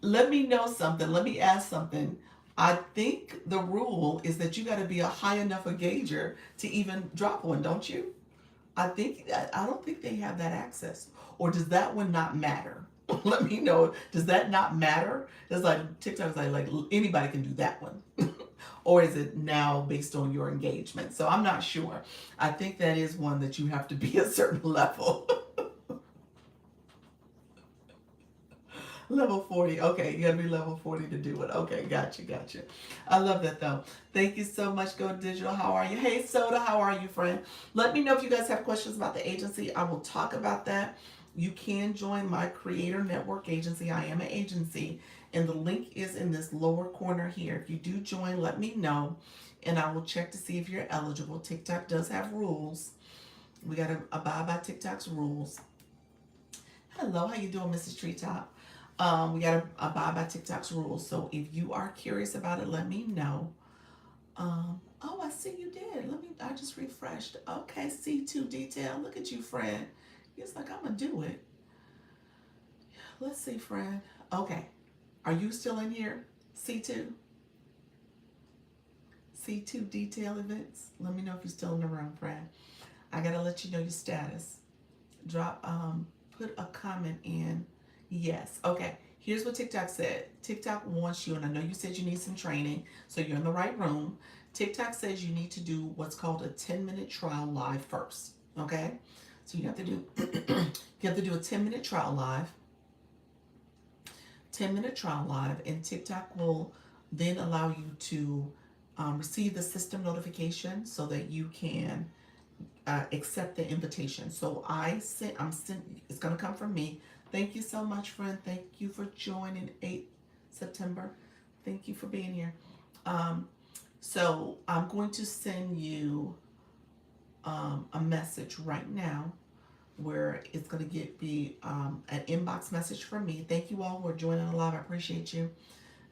Let me know something. Let me ask something. I think the rule is that you got to be a high enough engager to even drop one, don't you? I don't think they have that access. Or does that one not matter? Let me know. Does that not matter? It's like TikTok's like anybody can do that one. Or is it now based on your engagement? So I'm not sure. I think that is one that you have to be a certain level. Level 40. Okay, you gotta be level 40 to do it. Okay, gotcha. I love that though. Thank you so much, Go Digital. How are you? Hey, Soda, how are you, friend? Let me know if you guys have questions about the agency. I will talk about that. You can join my Creator Network agency. I am an agency, and the link is in this lower corner here. If you do join, let me know, and I will check to see if you're eligible. TikTok does have rules. We gotta abide by TikTok's rules. Hello, how you doing, Mrs. Treetop? We gotta abide by TikTok's rules. So if you are curious about it, let me know. Oh, I see you did. I just refreshed. Okay, C2 detail. Look at you, friend. It's like, I'm gonna do it. Let's see, friend. Okay. Are you still in here? C2? C2 detail events? Let me know if you're still in the room, friend. I gotta let you know your status. Put a comment in. Yes. Okay. Here's what TikTok said. TikTok wants you, and I know you said you need some training, so you're in the right room. TikTok says you need to do what's called a 10-minute trial live first. Okay? So you have to do you have to do a 10-minute trial live. 10-minute trial live, and TikTok will then allow you to receive the system notification so that you can accept the invitation. So I'm sent, it's going to come from me. Thank you so much, friend. Thank you for joining 8 September. Thank you for being here. So I'm going to send you a message right now where it's going to be an inbox message from me. Thank you all who are joining the live. I appreciate you.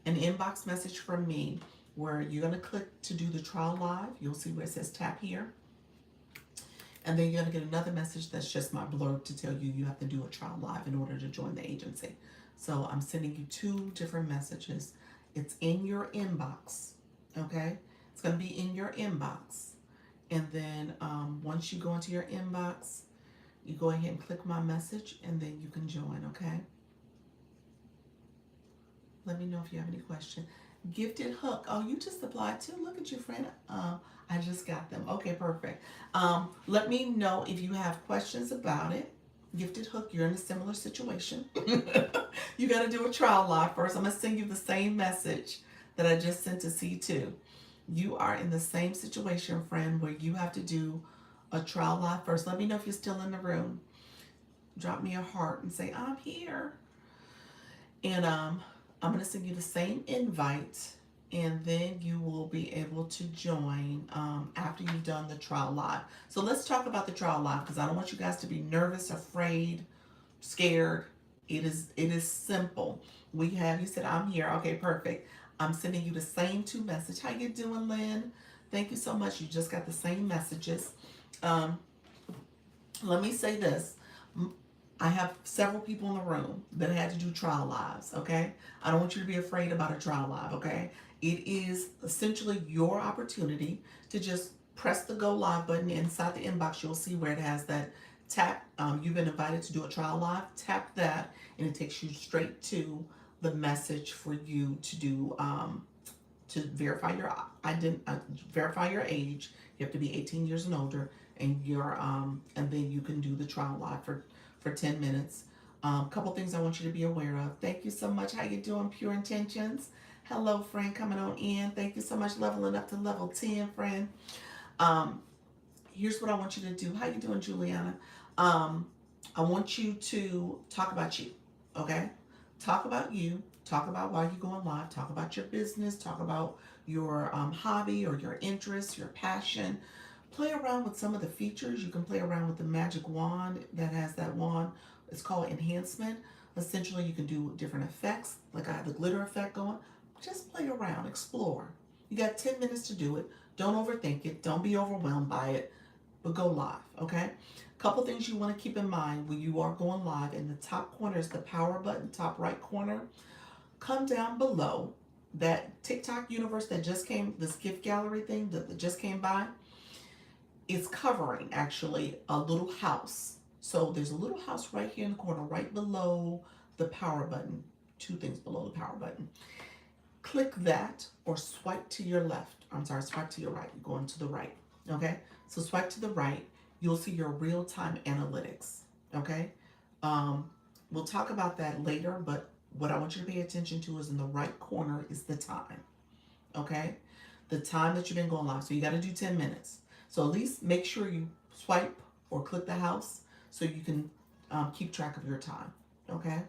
An inbox message from me where you're going to click to do the trial live. You'll see where it says tap here. And then you're going to get another message that's just my blurb to tell you you have to do a trial live in order to join the agency. So I'm sending you 2 different messages. It's in your inbox, okay? It's going to be in your inbox. And then once you go into your inbox, you go ahead and click my message, and then you can join, okay? Let me know if you have any questions. Gifted hook. Oh, you just applied too. Look at you, friend. I just got them. Okay, perfect. Let me know if you have questions about it. Gifted hook, you're in a similar situation. You got to do a trial live first. I'm going to send you the same message that I just sent to C2. You are in the same situation, friend, where you have to do a trial live first. Let me know if you're still in the room. Drop me a heart and say, I'm here. And I'm going to send you the same invite, and then you will be able to join after you've done the trial live. So let's talk about the trial live, because I don't want you guys to be nervous, afraid, scared. It is simple. We have, you said, I'm here. Okay, perfect. I'm sending you the same 2 messages. How you doing, Lynn? Thank you so much. You just got the same messages. Let me say this. I have several people in the room that had to do trial lives, okay? I don't want you to be afraid about a trial live, okay? It is essentially your opportunity to just press the go live button inside the inbox. You'll see where it has that tap. You've been invited to do a trial live. Tap that, and it takes you straight to the message for you to do to verify your verify your age. You have to be 18 years and older, and and then you can do the trial live for 10 minutes. Couple things I want you to be aware of. Thank you so much. How you doing, Pure Intentions? Hello, friend, coming on in. Thank you so much. Leveling up to level 10, friend. Here's what I want you to do. How you doing, Juliana? I want you to talk about you, okay? Talk about you. Talk about why you're going live. Talk about your business. Talk about your hobby or your interests, your passion. Play around with some of the features. You can play around with the magic wand that has that wand. It's called enhancement. Essentially, you can do different effects. Like I have the glitter effect going. Just play around, explore. You got 10 minutes to do it. Don't overthink it. Don't be overwhelmed by it, but go live, okay? Couple things you want to keep in mind when you are going live. In the top corner is the power button, top right corner. Come down below that TikTok universe that just came, this gift gallery thing that just came by. It's covering actually a little house. So there's a little house right here in the corner, right below the power button. 2 things below the power button. Click that or swipe to your left. I'm sorry, swipe to your right. You're going to the right. Okay? So swipe to the right. You'll see your real-time analytics. Okay? We'll talk about that later, but what I want you to pay attention to is in the right corner is the time. Okay? The time that you've been going live. So you got to do 10 minutes. So at least make sure you swipe or click the house so you can keep track of your time, okay?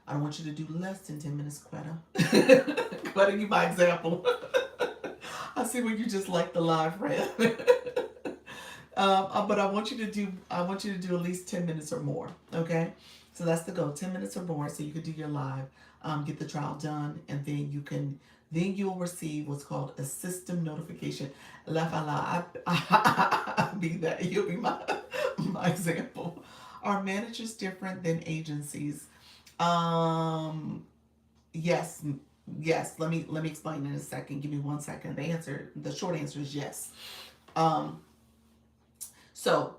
I don't want you to do less than 10 minutes, Quetta. Quetta, you my example. I see where you just like the live, friend. But I want you to do at least 10 minutes or more, okay? So that's the goal, 10 minutes or more, so you can do your live, get the trial done, and then you'll receive what's called a system notification. I'll be that. You'll be my example. Are managers different than agencies? Yes. Let me explain in a second. Give me 1 second. The short answer is yes. So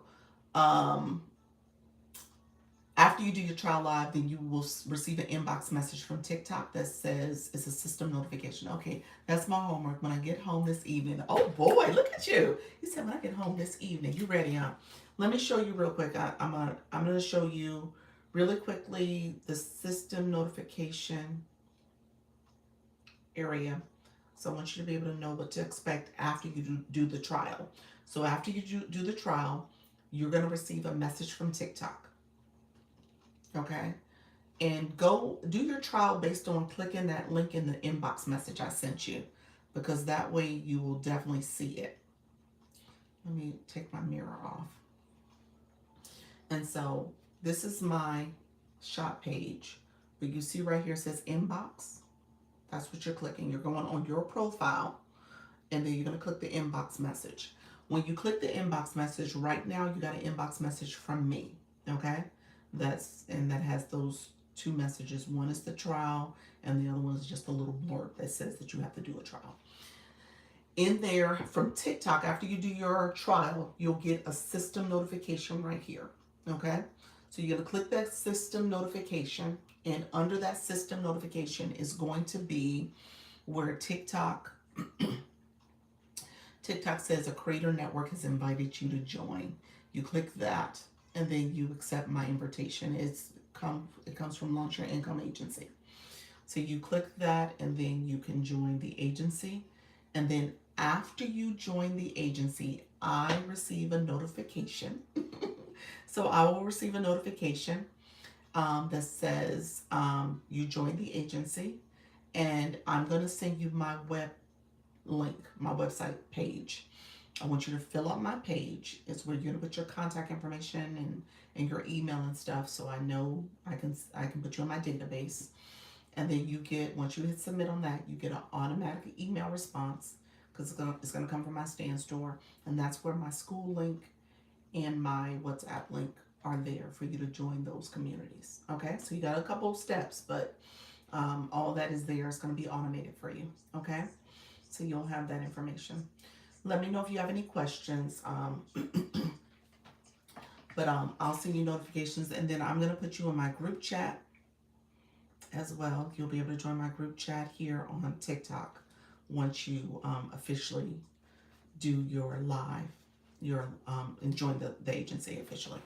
After you do your trial live, then you will receive an inbox message from TikTok that says it's a system notification. Okay, that's my homework. When I get home this evening, oh boy, look at you. You said when I get home this evening. You ready, huh? Let me show you real quick. I'm gonna show you really quickly the system notification area. So I want you to be able to know what to expect after you do the trial. So after you do the trial, you're gonna receive a message from TikTok. Okay, and go do your trial based on clicking that link in the inbox message I sent you, because that way you will definitely see it. Let me take my mirror off. And so this is my shop page, but you see right here it says inbox. That's what you're clicking. You're going on your profile, and then you're going to click the inbox message. When you click the inbox message, right now you got an inbox message from me. Okay, that has those two messages. One is the trial, and the other one is just a little blurb that says that you have to do a trial. In there from TikTok, after you do your trial, you'll get a system notification right here. Okay, so you're gonna click that system notification, and under that system notification is going to be where TikTok says a creator network has invited you to join. You click that, and then you accept my invitation. It comes from Launch Your Income Agency. So you click that, and then you can join the agency. And then after you join the agency, I receive a notification. So I will receive a notification that says you joined the agency, and I'm going to send you my web link, my website page. I want you to fill out my page. It's where you're gonna put your contact information and your email and stuff, so I know I can put you on my database. And then you get, once you hit submit on that, you get an automatic email response, because it's gonna come from my Stand store, and that's where my school link and my WhatsApp link are there for you to join those communities. Okay, so you got a couple of steps, but all that is there. It's gonna be automated for you. Okay, so you'll have that information. Let me know if you have any questions. But I'll send you notifications, and then I'm gonna put you in my group chat as well. You'll be able to join my group chat here on TikTok once you officially do your live, and join the agency officially.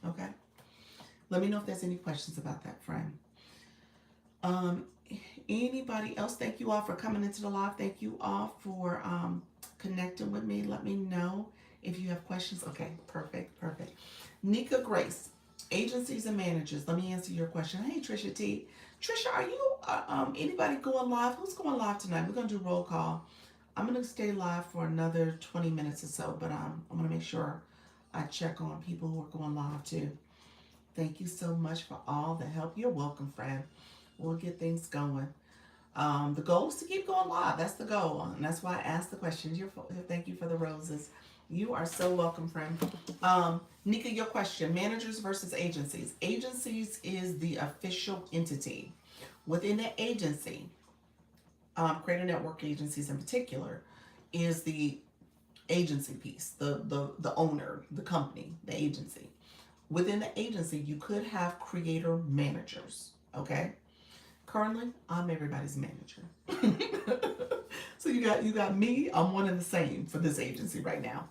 Okay. Let me know if there's any questions about that, friend. Anybody else? Thank you all for coming into the live. Thank you all for connecting with me. Let me know if you have questions. Okay, perfect. Nika Grace, agencies and managers. Let me answer your question. Hey, Trisha T. Trisha, are you anybody going live? Who's going live tonight? We're gonna do roll call. I'm gonna stay live for another 20 minutes or so, but I'm gonna make sure I check on people who are going live too. Thank you so much for all the help. You're welcome, friend. We'll get things going. The goal is to keep going live. That's the goal, and that's why I asked the questions. Thank you for the roses. You are so welcome, friend. Nika, your question: managers versus agencies. Agencies is the official entity. Within the agency, Creator Network agencies in particular, is the agency piece, the owner, the company, the agency. Within the agency, you could have creator managers. Okay. Currently, I'm everybody's manager. So you got me. I'm one and the same for this agency right now.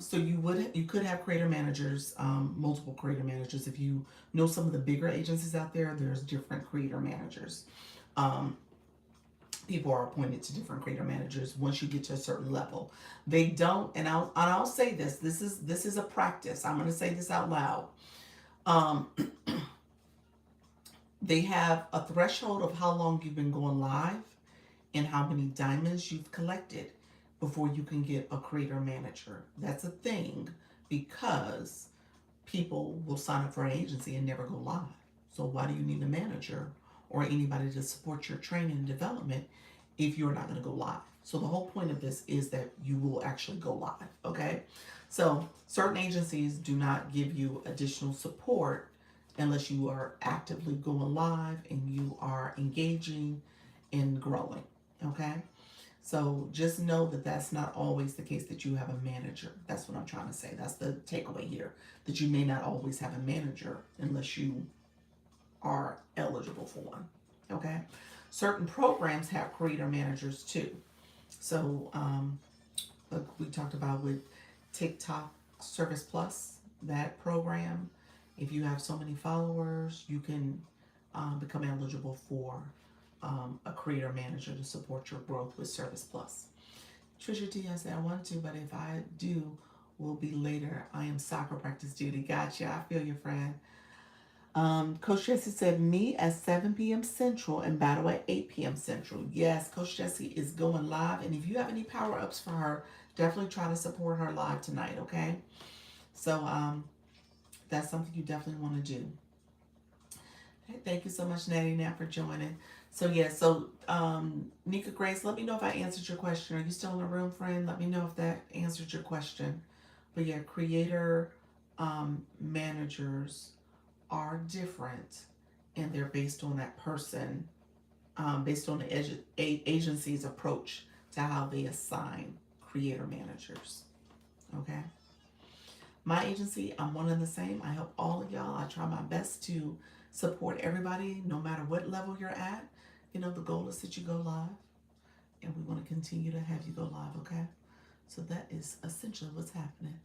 So you could have creator managers, multiple creator managers. If you know some of the bigger agencies out there, there's different creator managers. People are appointed to different creator managers once you get to a certain level. They don't, and I'll say this. This is a practice. I'm going to say this out loud. They have a threshold of how long you've been going live and how many diamonds you've collected before you can get a creator manager. That's a thing, because people will sign up for an agency and never go live. So why do you need a manager or anybody to support your training and development if you're not going to go live? So the whole point of this is that you will actually go live. Okay, so certain agencies do not give you additional support unless you are actively going live and you are engaging and growing. Okay, So just know that that's not always the case that you have a manager. That's what I'm trying to say. That's the takeaway here. That you may not always have a manager unless you are eligible for one. Okay? Certain programs have creator managers too. So like we talked about with TikTok Service Plus, that program, if you have so many followers, you can become eligible for a creator manager to support your growth with Service Plus. Trisha T, I said I wanted to, but if I do, will be later. I am soccer practice duty. Gotcha. I feel your friend. Coach Jesse said, me at 7 p.m. Central and battle at 8 p.m. Central. Yes, Coach Jesse is going live. And if you have any power ups for her, definitely try to support her live tonight, okay? So that's something you definitely want to do. Okay, thank you so much, Natty Nat, for joining. So, yeah, so Nika Grace, let me know if I answered your question. Are you still in the room, friend? Let me know if that answered your question. But yeah, creator managers are different and they're based on that person, based on the agency's approach to how they assign creator managers. Okay. My agency, I'm one and the same. I help all of y'all. I try my best to support everybody, no matter what level you're at. You know, the goal is that you go live, and we want to continue to have you go live, okay? So that is essentially what's happening.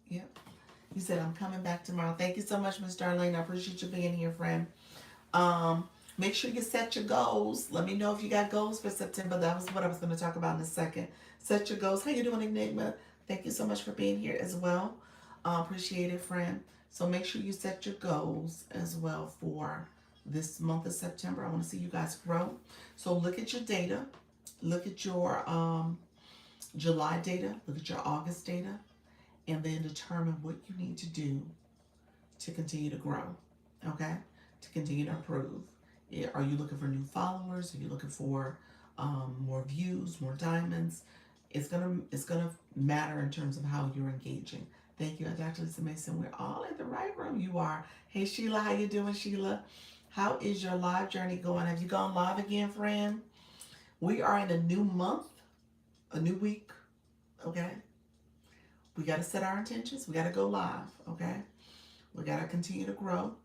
Yep. You said I'm coming back tomorrow. Thank you so much, Miss Darlene. I appreciate you being here, friend. Um, Make sure you set your goals. Let me know if you got goals for September. That was what I was going to talk about in a second. Set your goals. How you doing, Enigma? Thank you so much for being here as well. Appreciate it, friend. So make sure you set your goals as well for this month of September. I want to see you guys grow. So look at your data. Look at your July data. Look at your August data. And then determine what you need to do to continue to grow. Okay? To continue to improve. Are you looking for new followers? Are you looking for more views, more diamonds? It's gonna matter in terms of how you're engaging. Thank you, Dr. Lisa Mason. We're all in the right room. You are. Hey Sheila, how you doing, Sheila? How is your live journey going? Have you gone live again, friend? We are in a new month, a new week. Okay. We got to set our intentions. We got to go live. Okay. We got to continue to grow.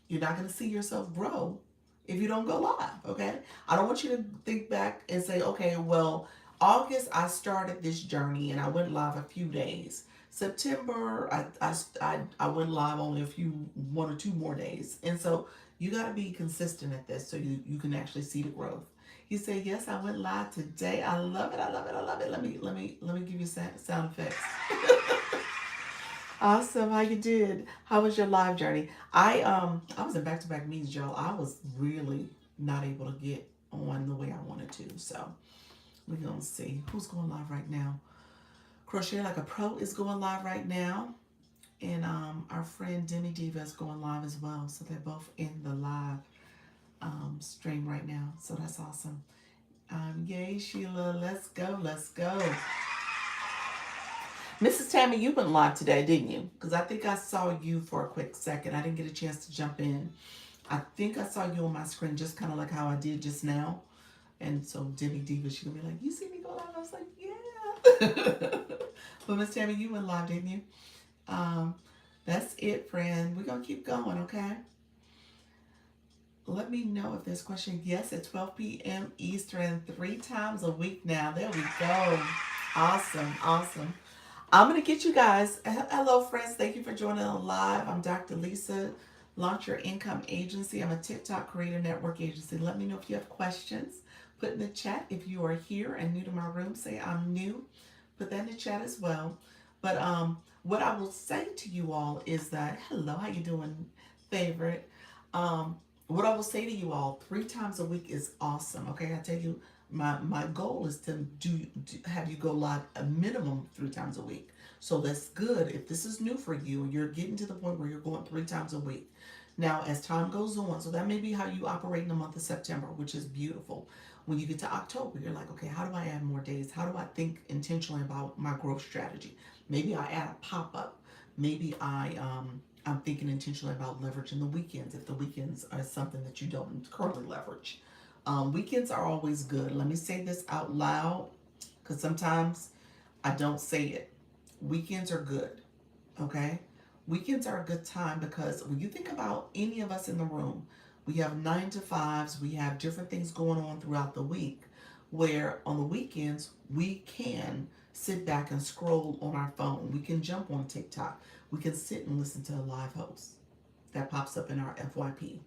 You're not going to see yourself grow if you don't go live, okay? I don't want you to think back and say, okay, well, August I started this journey and I went live a few days. September I went live only one or two more days. And so you got to be consistent at this so you can actually see the growth. You say, yes, I went live today. I love it. I love it. I love it. Let me give you sound effects. Awesome, how you did? How was your live journey? I was in back-to-back meetings, y'all. I was really not able to get on the way I wanted to. So we're gonna see who's going live right now. Crochet Like a Pro is going live right now, and our friend Demi Diva is going live as well. So they're both in the live stream right now. So that's awesome. Yay, Sheila! Let's go! Let's go! Mrs. Tammy, you went live today, didn't you? Because I think I saw you for a quick second. I didn't get a chance to jump in. I think I saw you on my screen just kind of like how I did just now. And so Debbie Diva, she would be like, you see me go live? I was like, yeah. But Miss Tammy, you went live, didn't you? That's it, friend. We're going to keep going, okay? Let me know if there's a question. Yes, at 12 p.m. Eastern, 3 times a week now. There we go. Awesome, awesome. I'm going to get you guys. Hello, friends. Thank you for joining on live. I'm Dr. Lisa, Launch Your Income Agency. I'm a TikTok Creator Network agency. Let me know if you have questions. Put in the chat if you are here and new to my room. Say I'm new. Put that in the chat as well. But what I will say to you all is that, hello, how you doing, favorite? What I will say to you all, 3 times a week is awesome. Okay, I tell you, my goal is to have you go live a minimum 3 times a week. So that's good. If this is new for you and you're getting to the point where you're going 3 times a week. Now, as time goes on, so that may be how you operate in the month of September, which is beautiful. When you get to October, you're like, okay, how do I add more days? How do I think intentionally about my growth strategy? Maybe I add a pop-up. Maybe I'm thinking intentionally about leveraging the weekends if the weekends are something that you don't currently leverage. Weekends are always good. Let me say this out loud because sometimes I don't say it. Weekends are good, okay? Weekends are a good time because when you think about any of us in the room, we have 9 to 5s, we have different things going on throughout the week, where on the weekends we can sit back and scroll on our phone. We can jump on TikTok. We can sit and listen to a live host that pops up in our FYP.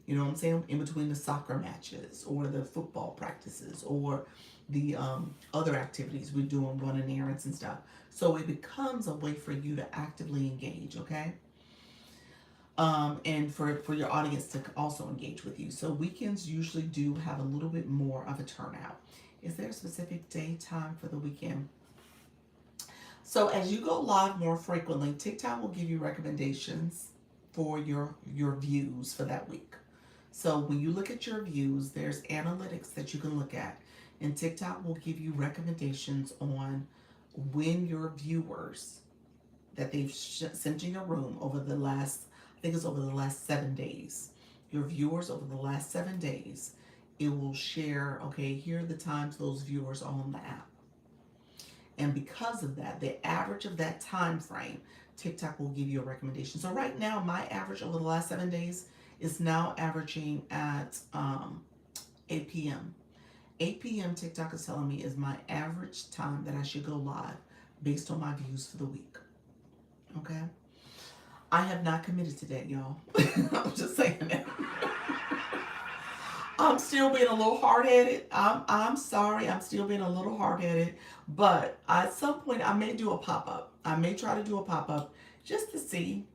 You know what I'm saying? In between the soccer matches or the football practices or the other activities we're doing, running errands and stuff. So it becomes a way for you to actively engage, okay? And for your audience to also engage with you. So weekends usually do have a little bit more of a turnout. Is there a specific day time for the weekend? So as you go live more frequently, TikTok will give you recommendations for your views for that week. So when you look at your views, there's analytics that you can look at, and TikTok will give you recommendations on when your viewers that they've sent in your room over the last, I think it's over the last 7 days, your viewers over the last 7 days, it will share, okay, here are the times those viewers are on the app. And because of that, the average of that time frame, TikTok will give you a recommendation. So right now, my average over the last 7 days is now averaging at 8 p.m. 8 p.m. TikTok is telling me is my average time that I should go live based on my views for the week. Okay? I have not committed to that, y'all. I'm just saying that. I'm still being a little hard-headed. I'm sorry. I'm still being a little hard-headed. But at some point, I may do a pop-up. I may try to do a pop-up just to see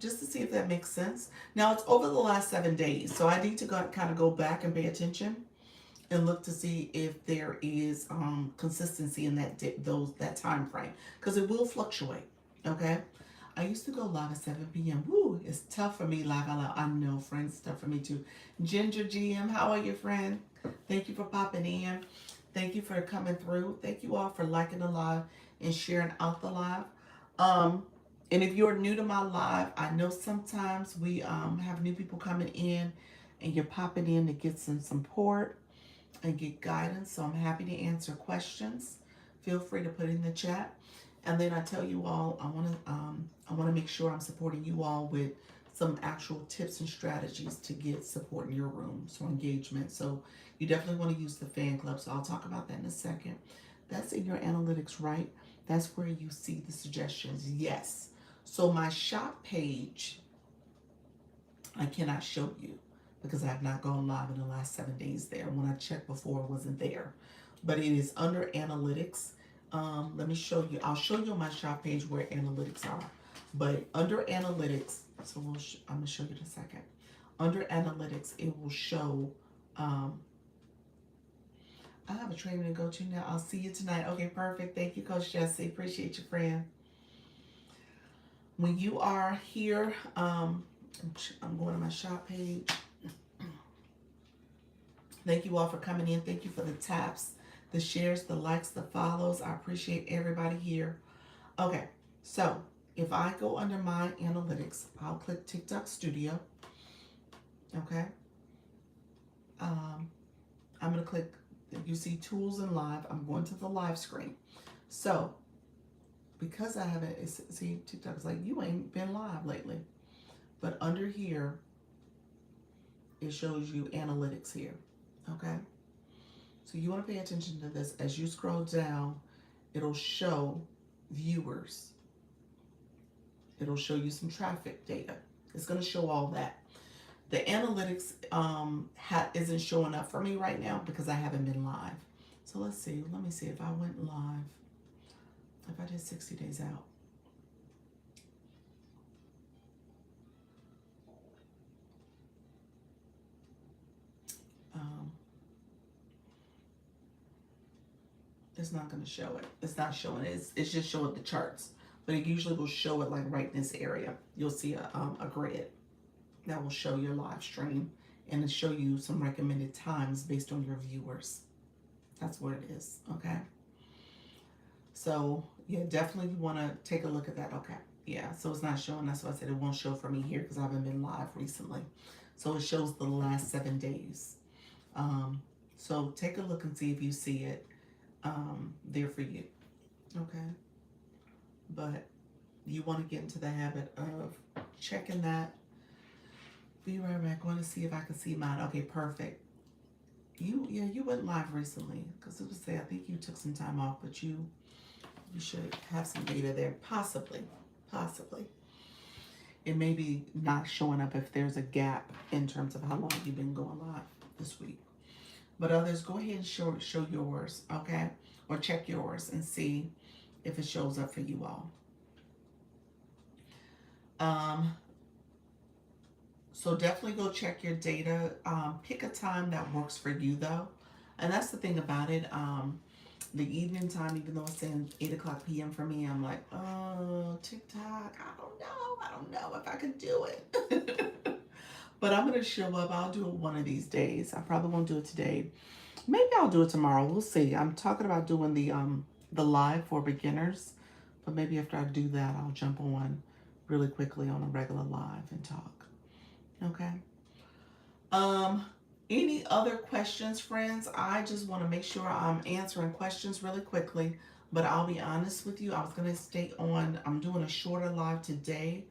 if that makes sense. Now, it's over the last 7 days, so I need to kind of go back and pay attention and look to see if there is consistency in that time frame, because it will fluctuate, okay? I used to go live at 7 p.m. Woo, it's tough for me live out loud. I know, friends, it's tough for me too. Ginger GM, how are you, friend? Thank you for popping in. Thank you for coming through. Thank you all for liking the live and sharing out the live. And if you're new to my live, I know sometimes we have new people coming in and you're popping in to get some support and get guidance. So I'm happy to answer questions. Feel free to put in the chat. And then I tell you all, I want to make sure I'm supporting you all with some actual tips and strategies to get support in your room, so engagement. So you definitely want to use the fan club. So I'll talk about that in a second. That's in your analytics, right? That's where you see the suggestions. Yes. So my shop page, I cannot show you because I have not gone live in the last 7 days there. When I checked before, it wasn't there. But it is under analytics. Let me show you. I'll show you on my shop page where analytics are. But under analytics, so I'm going to show you in a second. Under analytics, it will show, I have a training to go to now. I'll see you tonight. Okay, perfect. Thank you, Coach Jesse. Appreciate you, friend. When you are here, I'm going to my shop page. Thank you all for coming in. Thank you for the taps, the shares, the likes, the follows. I appreciate everybody here. Okay, so if I go under my analytics, I'll click TikTok Studio. Okay. I'm going to click, you see Tools and Live. I'm going to the live screen. So because I haven't, see, TikTok's like, you ain't been live lately. But under here, it shows you analytics here. Okay. So you want to pay attention to this. As you scroll down, it'll show viewers. It'll show you some traffic data. It's going to show all that. The analytics isn't showing up for me right now because I haven't been live. So let's see. Let me see if I went live. If I did 60 days out. It's not going to show it. It's not showing it. It's just showing the charts. But it usually will show it like right in this area. You'll see a grid that will show your live stream and it'll show you some recommended times based on your viewers. That's what it is. Okay. So yeah, definitely you want to take a look at that. Okay. Yeah. So it's not showing. That's why I said it won't show for me here because I haven't been live recently. So it shows the last 7 days. So take a look and see if you see it there for you. Okay. But you want to get into the habit of checking that. Be right back. I want to see if I can see mine. Okay, perfect. You went live recently because it was say I think you took some time off, but you should have some data there. Possibly. It may be not showing up if there's a gap in terms of how long you've been going live this week. But others, go ahead and show yours, okay? Or check yours and see if it shows up for you all. So definitely go check your data. Pick a time that works for you though. And that's the thing about it. The evening time, even though it's saying 8 o'clock p.m. for me, I'm like, oh, TikTok, I don't know if I can do it. But I'm going to show up. I'll do it one of these days. I probably won't do it today. Maybe I'll do it tomorrow. We'll see. I'm talking about doing the live for beginners. But maybe after I do that, I'll jump on really quickly on a regular live and talk. Okay. Any other questions, friends? I just want to make sure I'm answering questions really quickly. But I'll be honest with you. I was going to stay on. I'm doing a shorter live today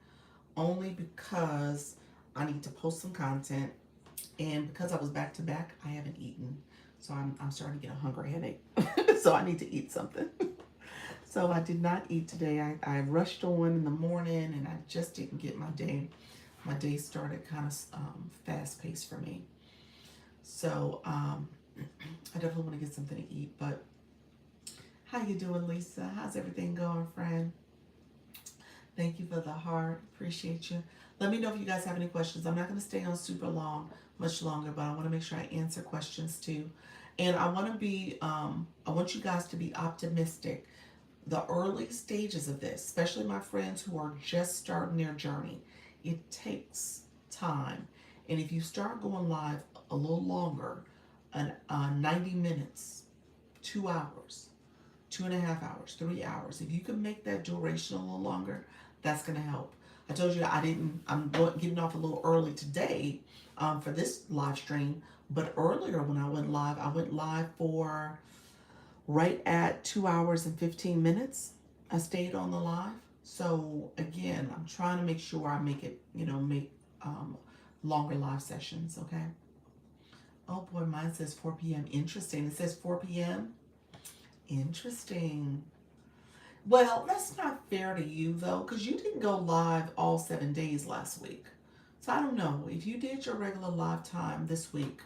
only because I need to post some content. And because I was back to back, I haven't eaten. So I'm starting to get a hunger headache. So I need to eat something. So I did not eat today. I rushed on in the morning and I just didn't get my day. My day started kind of fast paced for me. So I definitely want to get something to eat. But how you doing, Lisa? How's everything going, friend? Thank you for the heart. Appreciate you. Let me know if you guys have any questions. I'm not going to stay on super long, much longer, but I want to make sure I answer questions too. And I want to be, I want you guys to be optimistic. The early stages of this, especially my friends who are just starting their journey, it takes time. And if you start going live a little longer, 90 minutes, 2 hours, 2.5 hours, 3 hours, if you can make that duration a little longer, that's going to help. I told you I'm getting off a little early today for this live stream, but earlier when I went live for right at 2 hours and 15 minutes. I stayed on the live. So again, I'm trying to make sure I make it, make longer live sessions, okay? Oh boy, mine says 4 p.m. Interesting. It says 4 p.m. Interesting. Well, that's not fair to you though, because you didn't go live all 7 days last week. So I don't know. If you did your regular live time this week,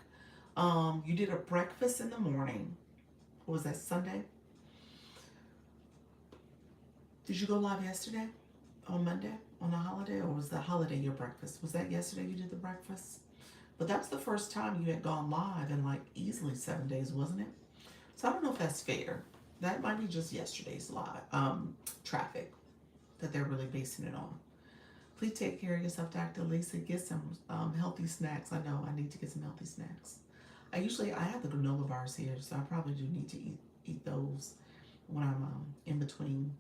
you did a breakfast in the morning. What was that, Sunday? Did you go live yesterday? On Monday? On a holiday? Or was the holiday your breakfast? Was that yesterday you did the breakfast? But that was the first time you had gone live in like easily 7 days, wasn't it? So I don't know if that's fair. That might be just yesterday's live traffic that they're really basing it on. Please take care of yourself, Dr. Lisa. Get some healthy snacks. I know I need to get some healthy snacks. I have the granola bars here, so I probably do need to eat those when I'm in between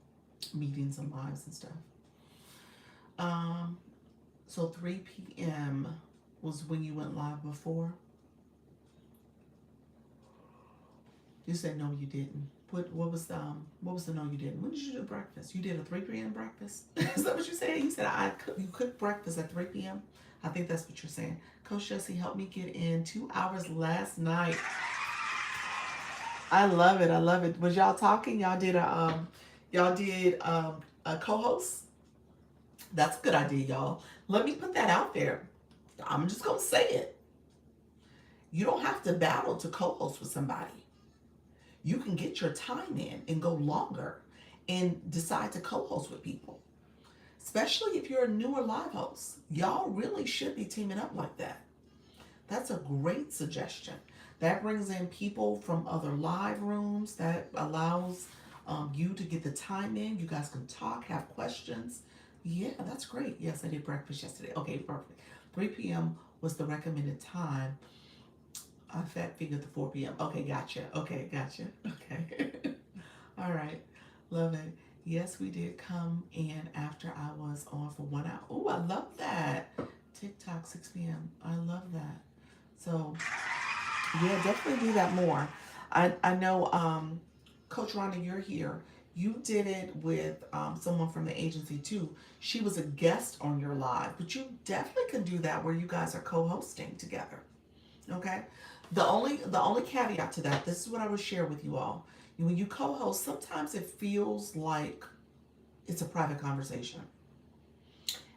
meetings and lives and stuff. So 3 p.m. was when you went live before? You said no, you didn't. What was the no you didn't? When did you do breakfast? You did a 3 p.m. breakfast? Is that what you said? You said you cooked breakfast at 3 p.m.? I think that's what you're saying. Coach Jessie helped me get in 2 hours last night. I love it. I love it. Was y'all talking? Y'all did a co-host? That's a good idea, y'all. Let me put that out there. I'm just gonna say it. You don't have to battle to co-host with somebody. You can get your time in and go longer and decide to co-host with people. Especially if you're a newer live host. Y'all really should be teaming up like that. That's a great suggestion. That brings in people from other live rooms. That allows you to get the time in. You guys can talk, have questions. Yeah, that's great. Yes, I did breakfast yesterday. Okay, perfect. 3 p.m. was the recommended time. I figured the 4 p.m. Okay, gotcha. Okay. All right. Love it. Yes, we did come in after I was on for 1 hour. Oh, I love that. TikTok 6 p.m. I love that. So Yeah, definitely do that more. I know, Coach Rhonda, you're here. You did it with someone from the agency too. She was a guest on your live, but you definitely can do that where you guys are co-hosting together. Okay. The only caveat to that, this is what I would share with you all. When you co-host, sometimes it feels like it's a private conversation.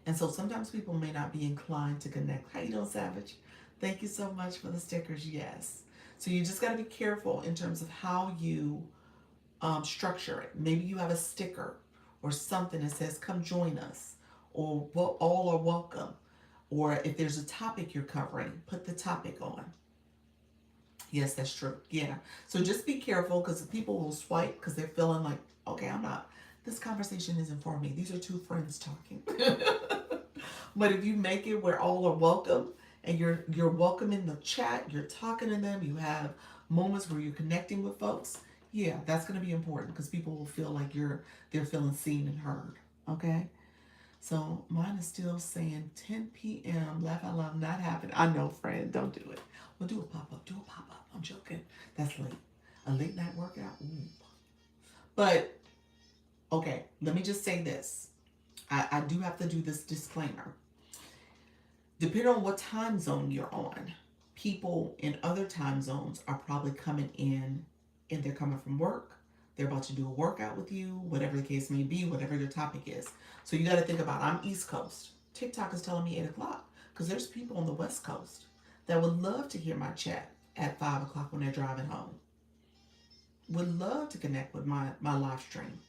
And so sometimes people may not be inclined to connect. How you doing, Savage? Thank you so much for the stickers. Yes. So you just got to be careful in terms of how you structure it. Maybe you have a sticker or something that says, come join us, or all are welcome. Or if there's a topic you're covering, put the topic on. Yes, that's true. Yeah. So just be careful because people will swipe because they're feeling like, okay, I'm not, this conversation isn't for me. These are two friends talking. But if you make it where all are welcome and you're welcome in the chat, you're talking to them, you have moments where you're connecting with folks, yeah, that's going to be important because people will feel like they're feeling seen and heard. Okay? So mine is still saying 10 p.m. Laugh out loud, not happening. I know, friend, don't do it. Well, do a pop up. Do a pop up. I'm joking. That's late. A late night workout. Ooh. But okay, let me just say this. I do have to do this disclaimer. Depending on what time zone you're on, people in other time zones are probably coming in and they're coming from work. They're about to do a workout with you, whatever the case may be, whatever your topic is. So you got to think about, I'm East Coast. TikTok is telling me 8 o'clock because there's people on the West Coast that would love to hear my chat at 5 o'clock when they're driving home. Would love to connect with my live stream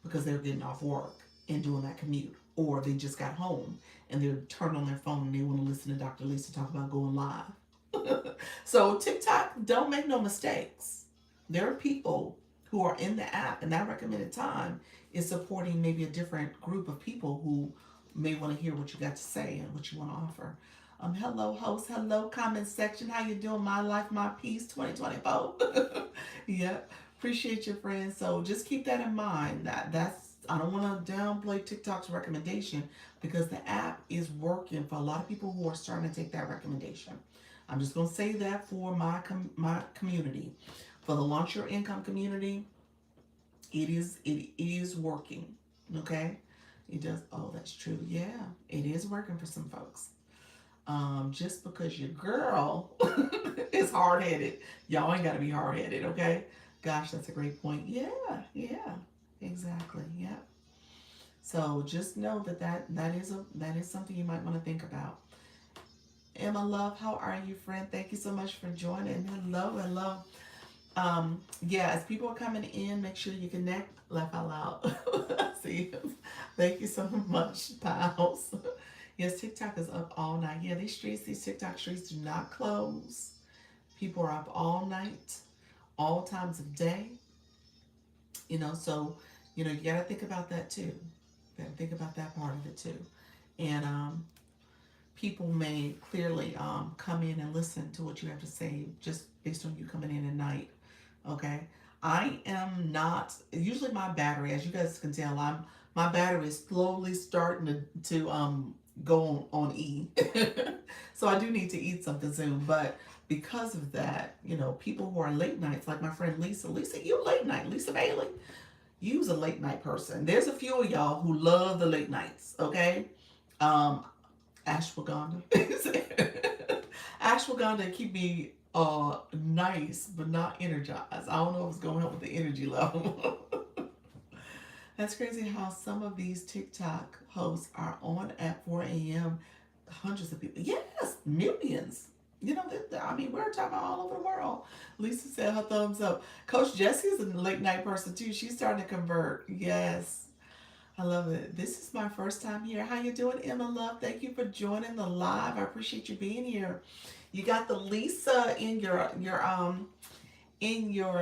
because they're getting off work and doing that commute. Or they just got home and they're turned on their phone and they want to listen to Dr. Lisa talk about going live. So TikTok, don't make no mistakes. There are people who are in the app and that recommended time is supporting maybe a different group of people who may want to hear what you got to say and what you want to offer. Hello host, hello comment section. How you doing? My life, my peace 2024. Yeah, appreciate your friends. So just keep that in mind. That's I don't want to downplay TikTok's recommendation because the app is working for a lot of people who are starting to take that recommendation. I'm just going to say that for my community, for the launch your income community, it is working. Okay, it does. Oh, that's true. Yeah, it is working for some folks. Just because your girl is hard headed, y'all ain't got to be hard headed, okay? Gosh, that's a great point. Yeah, yeah, exactly. Yeah. So just know that is something you might want to think about. Emma Love, how are you, friend? Thank you so much for joining. Hello, hello. Yeah, as people are coming in, make sure you connect. Laugh out loud. See you. Thank you so much, pals. Yes, TikTok is up all night. Yeah, these TikTok streets do not close. People are up all night, all times of day. So you gotta think about that too. You gotta think about that part of it too. And people may clearly come in and listen to what you have to say just based on you coming in at night. Okay, I am not usually my battery, as you guys can tell, my battery is slowly starting to go on E. So I do need to eat something soon, but because of that, people who are late nights, like my friend Lisa, you late night, Lisa Bailey, you's a late night person. There's a few of y'all who love the late nights, okay? Um, Ashwagandha. Ashwagandha keep me nice but not energized. I don't know if it's gonna help with the energy level. That's crazy how some of these TikTok hosts are on at 4 a.m. Hundreds of people. Yes, millions. I mean, we're talking about all over the world. Lisa said her thumbs up. Coach Jessie's a late night person too. She's starting to convert. Yes. I love it. This is my first time here. How you doing, Emma Love? Thank you for joining the live. I appreciate you being here. You got the Lisa in your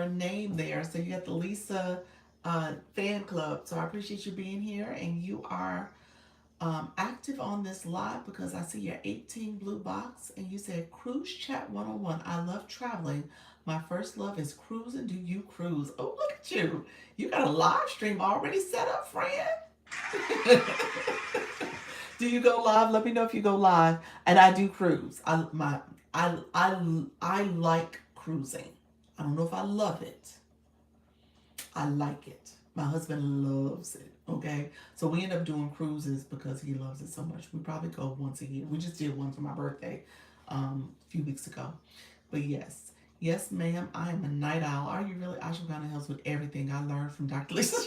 name there. So you got the Lisa fan club. So I appreciate you being here, and you are active on this live because I see your 18 blue box, and you said Cruise Chat 101. I love traveling. My first love is cruising. Do you cruise? Oh, look at you. You got a live stream already set up, friend. Do you go live? Let me know if you go live. And I do cruise. I like cruising. I don't know if I love it. I like it. My husband loves it. Okay, so we end up doing cruises because he loves it so much. We probably go once a year. We just did one for my birthday a few weeks ago. But yes, yes, ma'am, I am a night owl. Are you really? Ashwagandha helps with everything I learned from Dr. Lisa.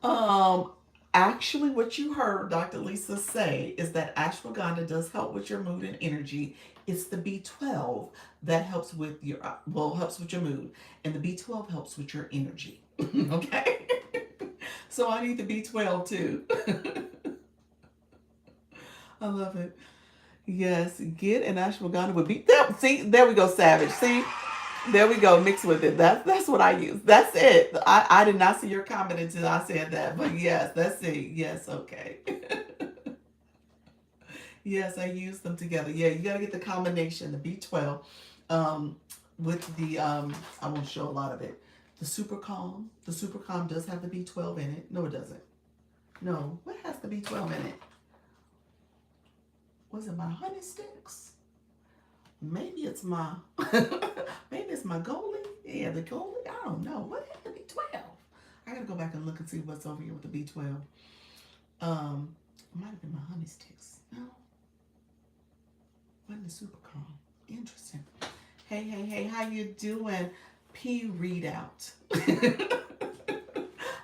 Um, Actually, what you heard Dr. Lisa say is that ashwagandha does help with your mood and energy. It's the B12 that helps with your helps with your mood, and the B12 helps with your energy. Okay, so I need the B12 too. I love it. Yes, get an ashwagandha with B. There, see, there we go, Savage. See, there we go, mixed with it. That's what I use. That's it. I did not see your comment until I said that. But yes, that's it. Yes, okay. Yes, I use them together. Yeah, you gotta get the combination, the B12, um, with the I won't show a lot of it. The super calm. The super calm does have the B12 in it. No, it doesn't. No, what has the B12 in it? Was it my honey sticks? Maybe it's my maybe it's my goalie. Yeah, the goalie. I don't know. What had the B12? I gotta go back and look and see what's over here with the B12. It might have been my honey sticks. No, wasn't the super calm. Interesting. Hey, hey, hey, how you doing? P readout. I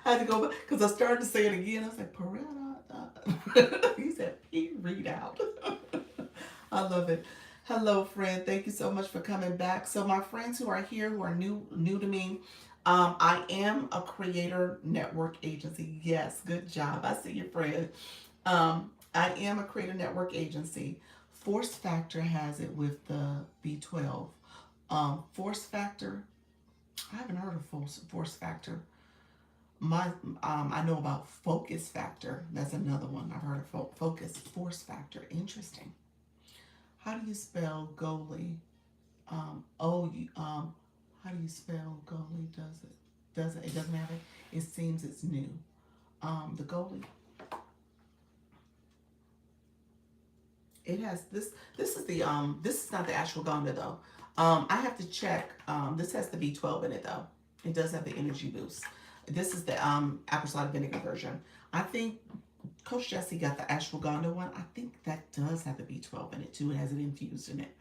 had to go back because I started to say it again. I was like, Peretta. He said P readout. I love it. Hello, friend. Thank you so much for coming back. So, my friends who are here, who are new to me, I am a creator network agency. Yes, good job. I see your friend. I am a creator network agency. Force Factor has it with the B12. Force Factor, I haven't heard of Force Factor. My I know about Focus Factor. That's another one I've heard of. Focus Force Factor. Interesting. How do you spell goalie? How do you spell goalie? It doesn't have it. It seems it's new. The goalie. It has this. This is the This is not the ashwagandha though. I have to check. This has the B12 in it though. It does have the energy boost. This is the apple cider vinegar version. I think Coach Jesse got the ashwagandha one. I think that does have the B12 in it too. It has it infused in it.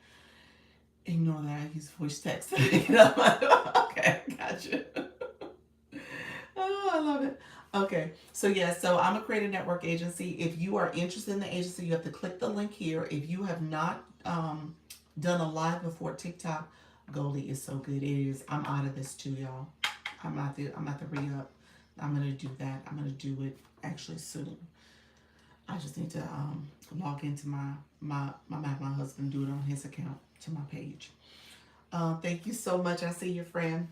Ignore that I use voice text. Okay, gotcha. Oh, I love it. Okay, so yeah, so I'm a creative network agency. If you are interested in the agency, you have to click the link here. If you have not done a live before TikTok, Goldie is so good. It is. I'm out of this too, y'all. I'm at the re-up. I'm gonna do that. I'm gonna do it actually soon. I just need to log into my husband, do it on his account to my page. Thank you so much. I see your friend.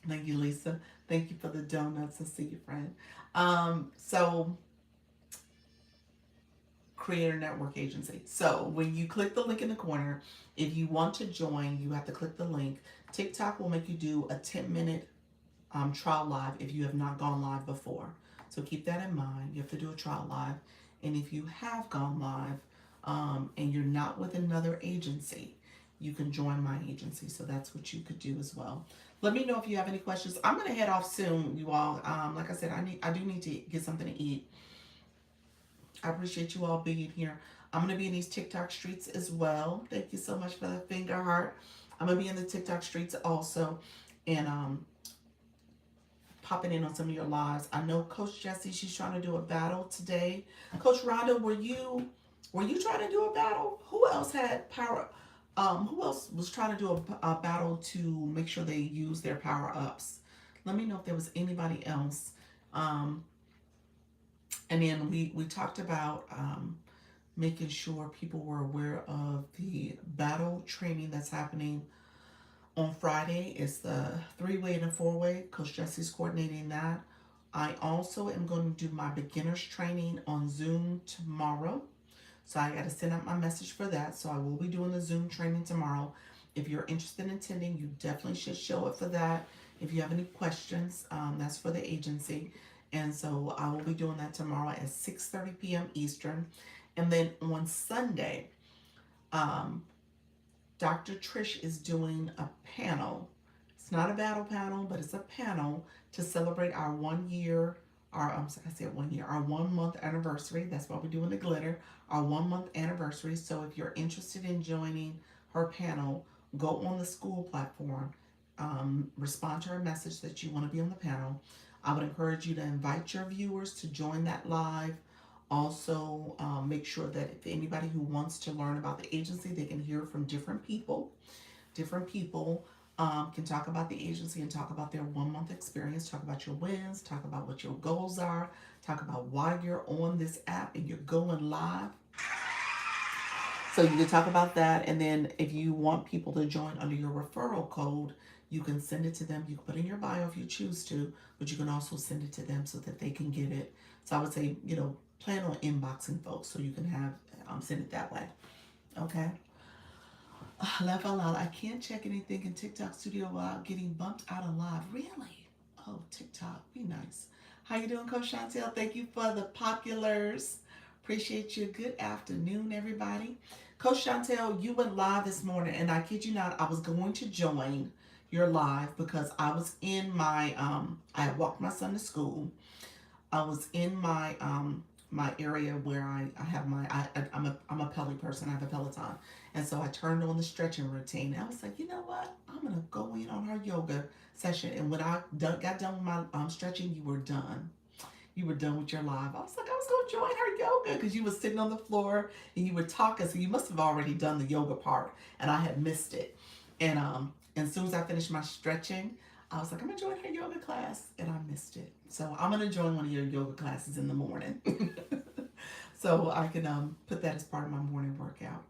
Thank you, Lisa. Thank you for the donuts. I see your friend. So Creator Network Agency. So when you click the link in the corner, if you want to join, you have to click the link. TikTok will make you do a 10-minute trial live if you have not gone live before. So keep that in mind. You have to do a trial live. And if you have gone live and you're not with another agency, you can join my agency. So that's what you could do as well. Let me know if you have any questions. I'm going to head off soon, you all. Like I said, I do need to get something to eat. I appreciate you all being here. I'm going to be in these TikTok streets as well. Thank you so much for the finger heart. I'm going to be in the TikTok streets also. And popping in on some of your lives. I know Coach Jessie, she's trying to do a battle today. Coach Rhonda, were you trying to do a battle? Who else had power? Who else was trying to do a battle to make sure they use their power ups? Let me know if there was anybody else. And then we talked about making sure people were aware of the battle training that's happening on Friday. It's the 3-way and a 4-way. Coach Jesse's coordinating that. I also am going to do my beginners training on Zoom tomorrow. So I got to send out my message for that. So I will be doing the Zoom training tomorrow. If you're interested in attending, you definitely should show up for that. If you have any questions, that's for the agency. And so I will be doing that tomorrow at 6:30 p.m. Eastern. And then on Sunday, um, Dr. Trish is doing a panel. It's not a battle panel, but it's a panel to celebrate our 1 year, I said 1 year, our 1 month anniversary. That's why we're doing the glitter, our 1 month anniversary. So if you're interested in joining her panel, go on the school platform, respond to her message that you want to be on the panel. I would encourage you to invite your viewers to join that live. Also, make sure that if anybody who wants to learn about the agency, they can hear from different people. Different people can talk about the agency and talk about their 1 month experience, talk about your wins, talk about what your goals are, talk about why you're on this app and you're going live. So you can talk about that. And then if you want people to join under your referral code, you can send it to them. You can put in your bio if you choose to, but you can also send it to them so that they can get it. So I would say, plan on inboxing folks so you can have send it that way. Okay. Laugh out loud. I can't check anything in TikTok Studio without getting bumped out of live. Really? Oh, TikTok. Be nice. How you doing, Coach Chantel? Thank you for the populars. Appreciate you. Good afternoon, everybody. Coach Chantel, you went live this morning, and I kid you not, I was going to join your live because I was in my, I had walked my son to school. I was in my my area where I have my I'm a Pelly person. I have a Peloton, and so I turned on the stretching routine. I was like, you know what? I'm gonna go in on her yoga session. And when I got done with my stretching, you were done. You were done with your live. I was like, I was gonna join her yoga because you were sitting on the floor and you were talking. So you must have already done the yoga part, and I had missed it. And as soon as I finished my stretching, I was like, I'm gonna join her yoga class, and I missed it. So I'm gonna join one of your yoga classes in the morning, so I can put that as part of my morning workout.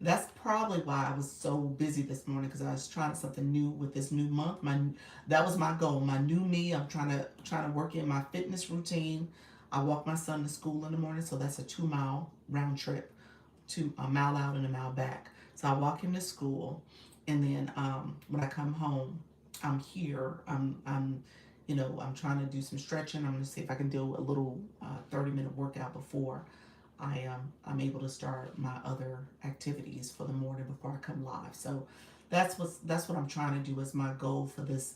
That's probably why I was so busy this morning because I was trying something new with this new month. That was my goal, my new me. I'm trying to work in my fitness routine. I walk my son to school in the morning, so that's a 2 mile round trip, a mile out and a mile back. So I walk him to school, and then when I come home, I'm here. I'm trying to do some stretching. I'm gonna see if I can do a little 30-minute workout before I'm able to start my other activities for the morning before I come live. So that's what I'm trying to do as my goal for this,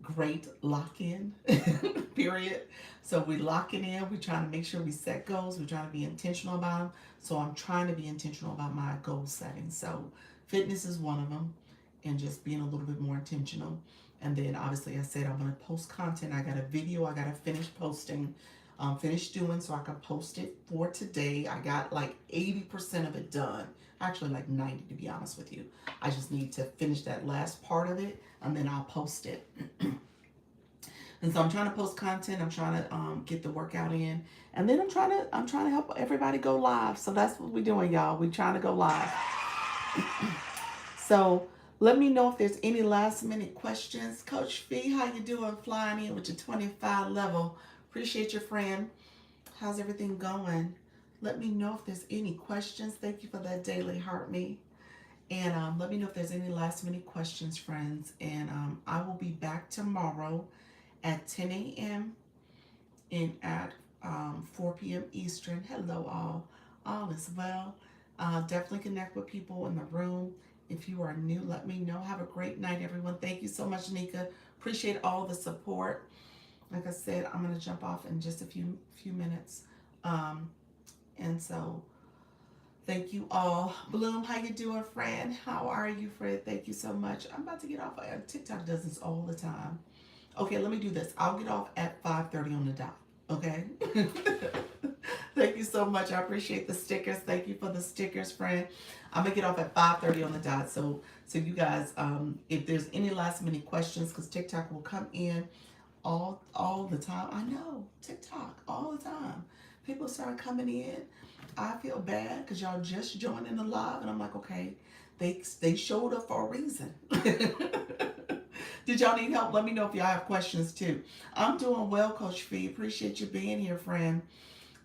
great lock-in period. So we locking in. We're trying to make sure we set goals. We're trying to be intentional about them. So I'm trying to be intentional about my goal setting. So fitness is one of them, and just being a little bit more intentional. And then obviously I said I'm going to post content. I got a video I got to finish posting, finish doing so I can post it for today. I got like 80% of it done. Actually like 90 to be honest with you. I just need to finish that last part of it and then I'll post it. And so I'm trying to post content. I'm trying to get the workout in. And then I'm trying to help everybody go live. So that's what we're doing, y'all. We're trying to go live. So let me know if there's any last minute questions. Coach Fee, how you doing? Flying in with your 25 level. Appreciate your friend. How's everything going? Let me know if there's any questions. Thank you for that daily heart me. And let me know if there's any last minute questions, friends. And I will be back tomorrow at 10 a.m. and at 4 p.m. Eastern. Hello, all. All is well. Definitely connect with people in the room. If you are new, let me know. Have a great night, everyone. Thank you so much, Nika. Appreciate all the support. Like I said, I'm going to jump off in just a few minutes. And so thank you all. Bloom, how you doing, friend? How are you, Fred? Thank you so much. I'm about to get off. TikTok does this all the time. Okay, let me do this. I'll get off at 5:30 on the dot. Okay? Thank you so much. I appreciate the stickers. Thank you for the stickers, friend. I'm going to get off at 5:30 on the dot. So you guys, if there's any last minute questions, because TikTok will come in all the time. I know, TikTok, all the time. People start coming in. I feel bad because y'all just joining the live. And I'm like, okay, they showed up for a reason. Did y'all need help? Let me know if y'all have questions too. I'm doing well, Coach Fee. Appreciate you being here, friend.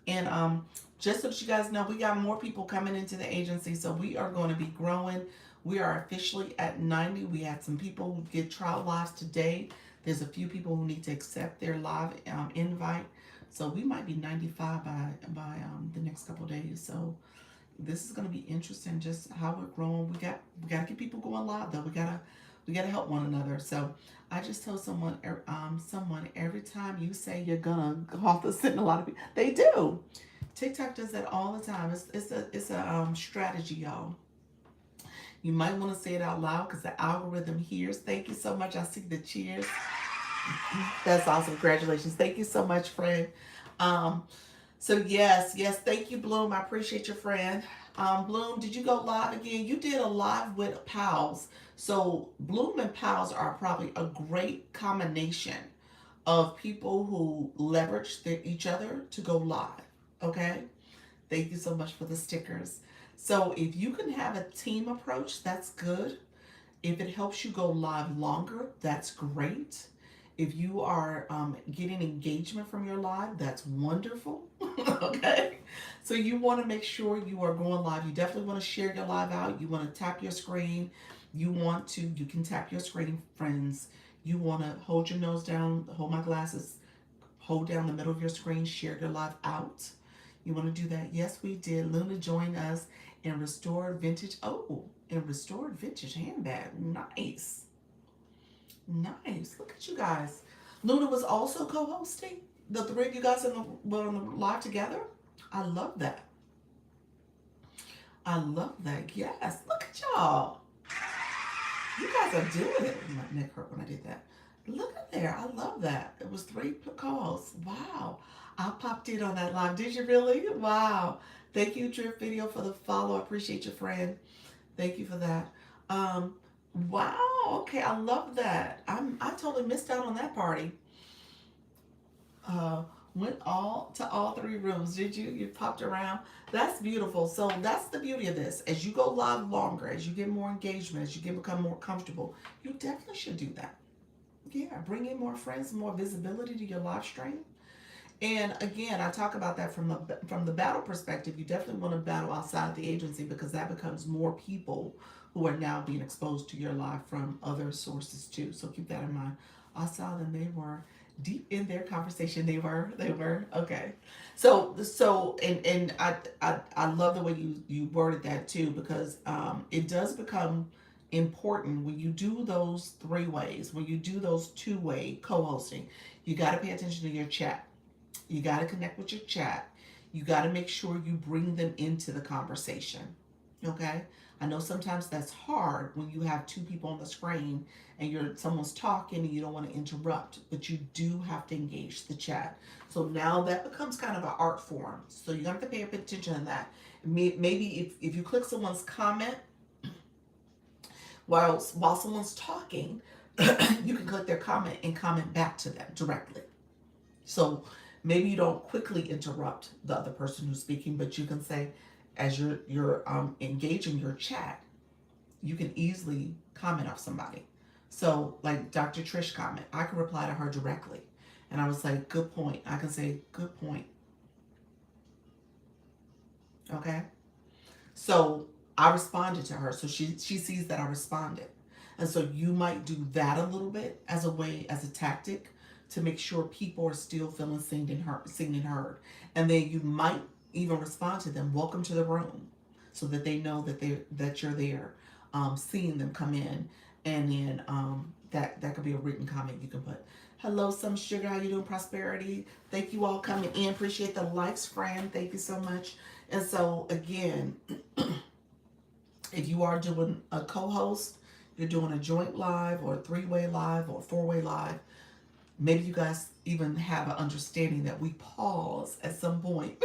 And just so that you guys know, we got more people coming into the agency, so we are going to be growing. We are officially at 90. We had some people who did trial lives today There's a few people who need to accept their live invite. So we might be 95 by the next couple of days. So this is going to be interesting, just how we're growing. We got to get people going live though. We gotta help one another. So I just told someone every time you say you're gonna go off the scent, a lot of people they do. TikTok does that all the time. It's a strategy, y'all. You might want to say it out loud because the algorithm hears. Thank you so much. I see the cheers. That's awesome. Congratulations. Thank you so much, friend. Um, so yes, thank you, Bloom. I appreciate your friend. Bloom, did you go live again? You did a live with pals. So Bloom and pals are probably a great combination of people who leverage each other to go live. Okay. Thank you so much for the stickers. So if you can have a team approach, that's good. If it helps you go live longer, that's great. If you are getting engagement from your live, that's wonderful. Okay. So you want to make sure you are going live. You definitely want to share your live out. You want to tap your screen. You can tap your screen, friends. You want to hold your nose down, hold my glasses, hold down the middle of your screen, share your live out. You want to do that? Yes, we did. Luna joined us in restored vintage. Oh, in restored vintage handbag. Nice. Nice. Look at you guys. Luna was also co-hosting. The three of you guys were on the live together. I love that. I love that. Yes. Look at y'all. You guys are doing it. My neck hurt when I did that. Look at there. I love that. It was three calls. Wow. I popped in on that live. Did you really? Wow. Thank you, Drift Video, for the follow. I appreciate your friend. Thank you for that. Wow. Okay. I love that. I totally missed out on that party. Went all three rooms. Did you? You popped around. That's beautiful. So that's the beauty of this. As you go live longer, as you get more engagement, as you become more comfortable, you definitely should do that. Yeah, bring in more friends, more visibility to your live stream. And again, I talk about that from the battle perspective. You definitely want to battle outside the agency because that becomes more people who are now being exposed to your live from other sources too. So keep that in mind. I saw them; they were deep in their conversation. They were okay. And I love the way you worded that too because it does become important when you do those three ways. When you do those two-way co-hosting, you got to pay attention to your chat. You got to connect with your chat. You got to make sure you bring them into the conversation. Okay? I know sometimes that's hard when you have two people on the screen and someone's talking and you don't want to interrupt, but you do have to engage the chat. So now that becomes kind of an art form. So you have to pay attention to that. Maybe if you click someone's comment while someone's talking, you can click their comment and comment back to them directly. So maybe you don't quickly interrupt the other person who's speaking, but you can say, as you're engaging your chat, you can easily comment off somebody. So like Dr. Trish comment, I can reply to her directly. And I was like, good point. I can say, good point. Okay? So I responded to her. So she sees that I responded. And so you might do that a little bit as a tactic to make sure people are still feeling seen and heard. And then you might even respond to them, welcome to the room, so that they know that you're there, seeing them come in. And then that could be a written comment you can put. Hello, Some Sugar. How you doing, Prosperity? Thank you all coming in. Appreciate the likes, friend. Thank you so much. And so again, if you are doing a co-host, you're doing a joint live or a three-way live or a four-way live, maybe you guys even have an understanding that we pause at some point.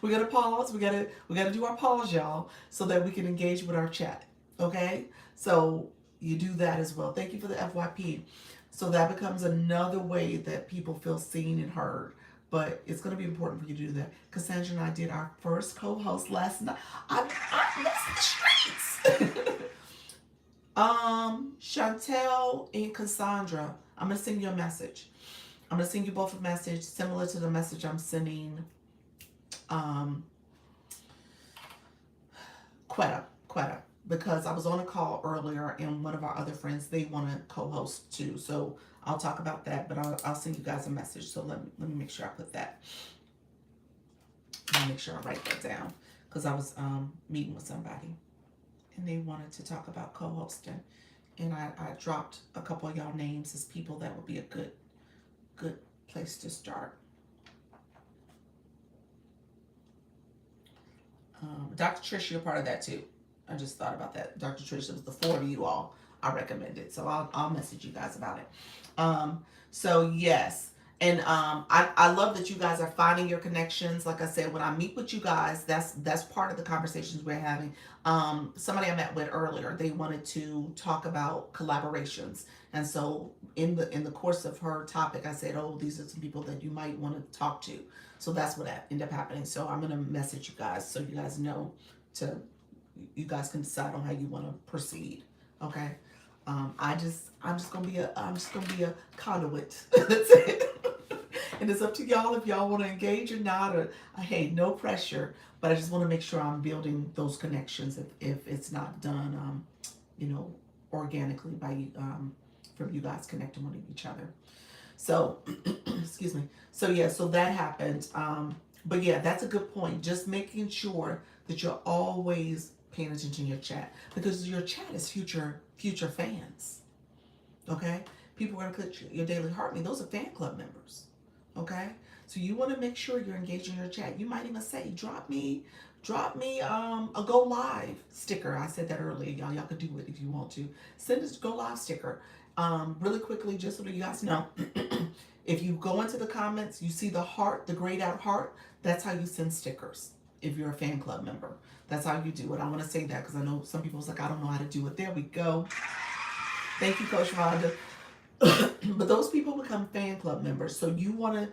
We gotta pause. We gotta do our pause, y'all, so that we can engage with our chat. Okay? So you do that as well. Thank you for the FYP. So that becomes another way that people feel seen and heard. But it's going to be important for you to do that. Cassandra and I did our first co-host last night. I missed the streets. Chantel and Cassandra, I'm going to send you a message. I'm going to send you both a message similar to the message I'm sending Quetta. because I was on a call earlier and one of our other friends, they want to co-host too. So I'll talk about that, but I'll send you guys a message. So let me make sure I put that. Let me make sure I write that down because I was meeting with somebody and they wanted to talk about co-hosting. And I dropped a couple of y'all names as people that would be a good place to start. Dr. Trish, you're part of that too. I just thought about that. Dr. Trish, it was the four of you all I recommended. So I'll message you guys about it. So yes. And I love that you guys are finding your connections. Like I said, when I meet with you guys, that's part of the conversations we're having. Somebody I met with earlier, they wanted to talk about collaborations. And so in the course of her topic, I said, oh, these are some people that you might want to talk to. So that's what ended up happening. So I'm gonna message you guys so you guys know you guys can decide on how you want to proceed. Okay. I'm just gonna be a conduit. That's it. And it's up to y'all if y'all want to engage or not, or hey, no pressure. But I just want to make sure I'm building those connections if it's not done, organically by from you guys connecting with each other. So, excuse me. So yeah, so that happened. But yeah, that's a good point. Just making sure that you're always paying attention to your chat because your chat is future fans. Okay, people are gonna click your daily heart me. Those are fan club members. Okay, so you want to make sure you're engaging your chat. You might even say, drop me a go live sticker. I said that earlier, y'all. Y'all could do it if you want to. Send us a go live sticker. Really quickly, just so that you guys know, if you go into the comments, you see the heart, the grayed out heart. That's how you send stickers. If you're a fan club member, that's how you do it. I want to say that because I know some people's like, I don't know how to do it. There we go. Thank you, Coach Rhonda. But those people become fan club members. So you want to,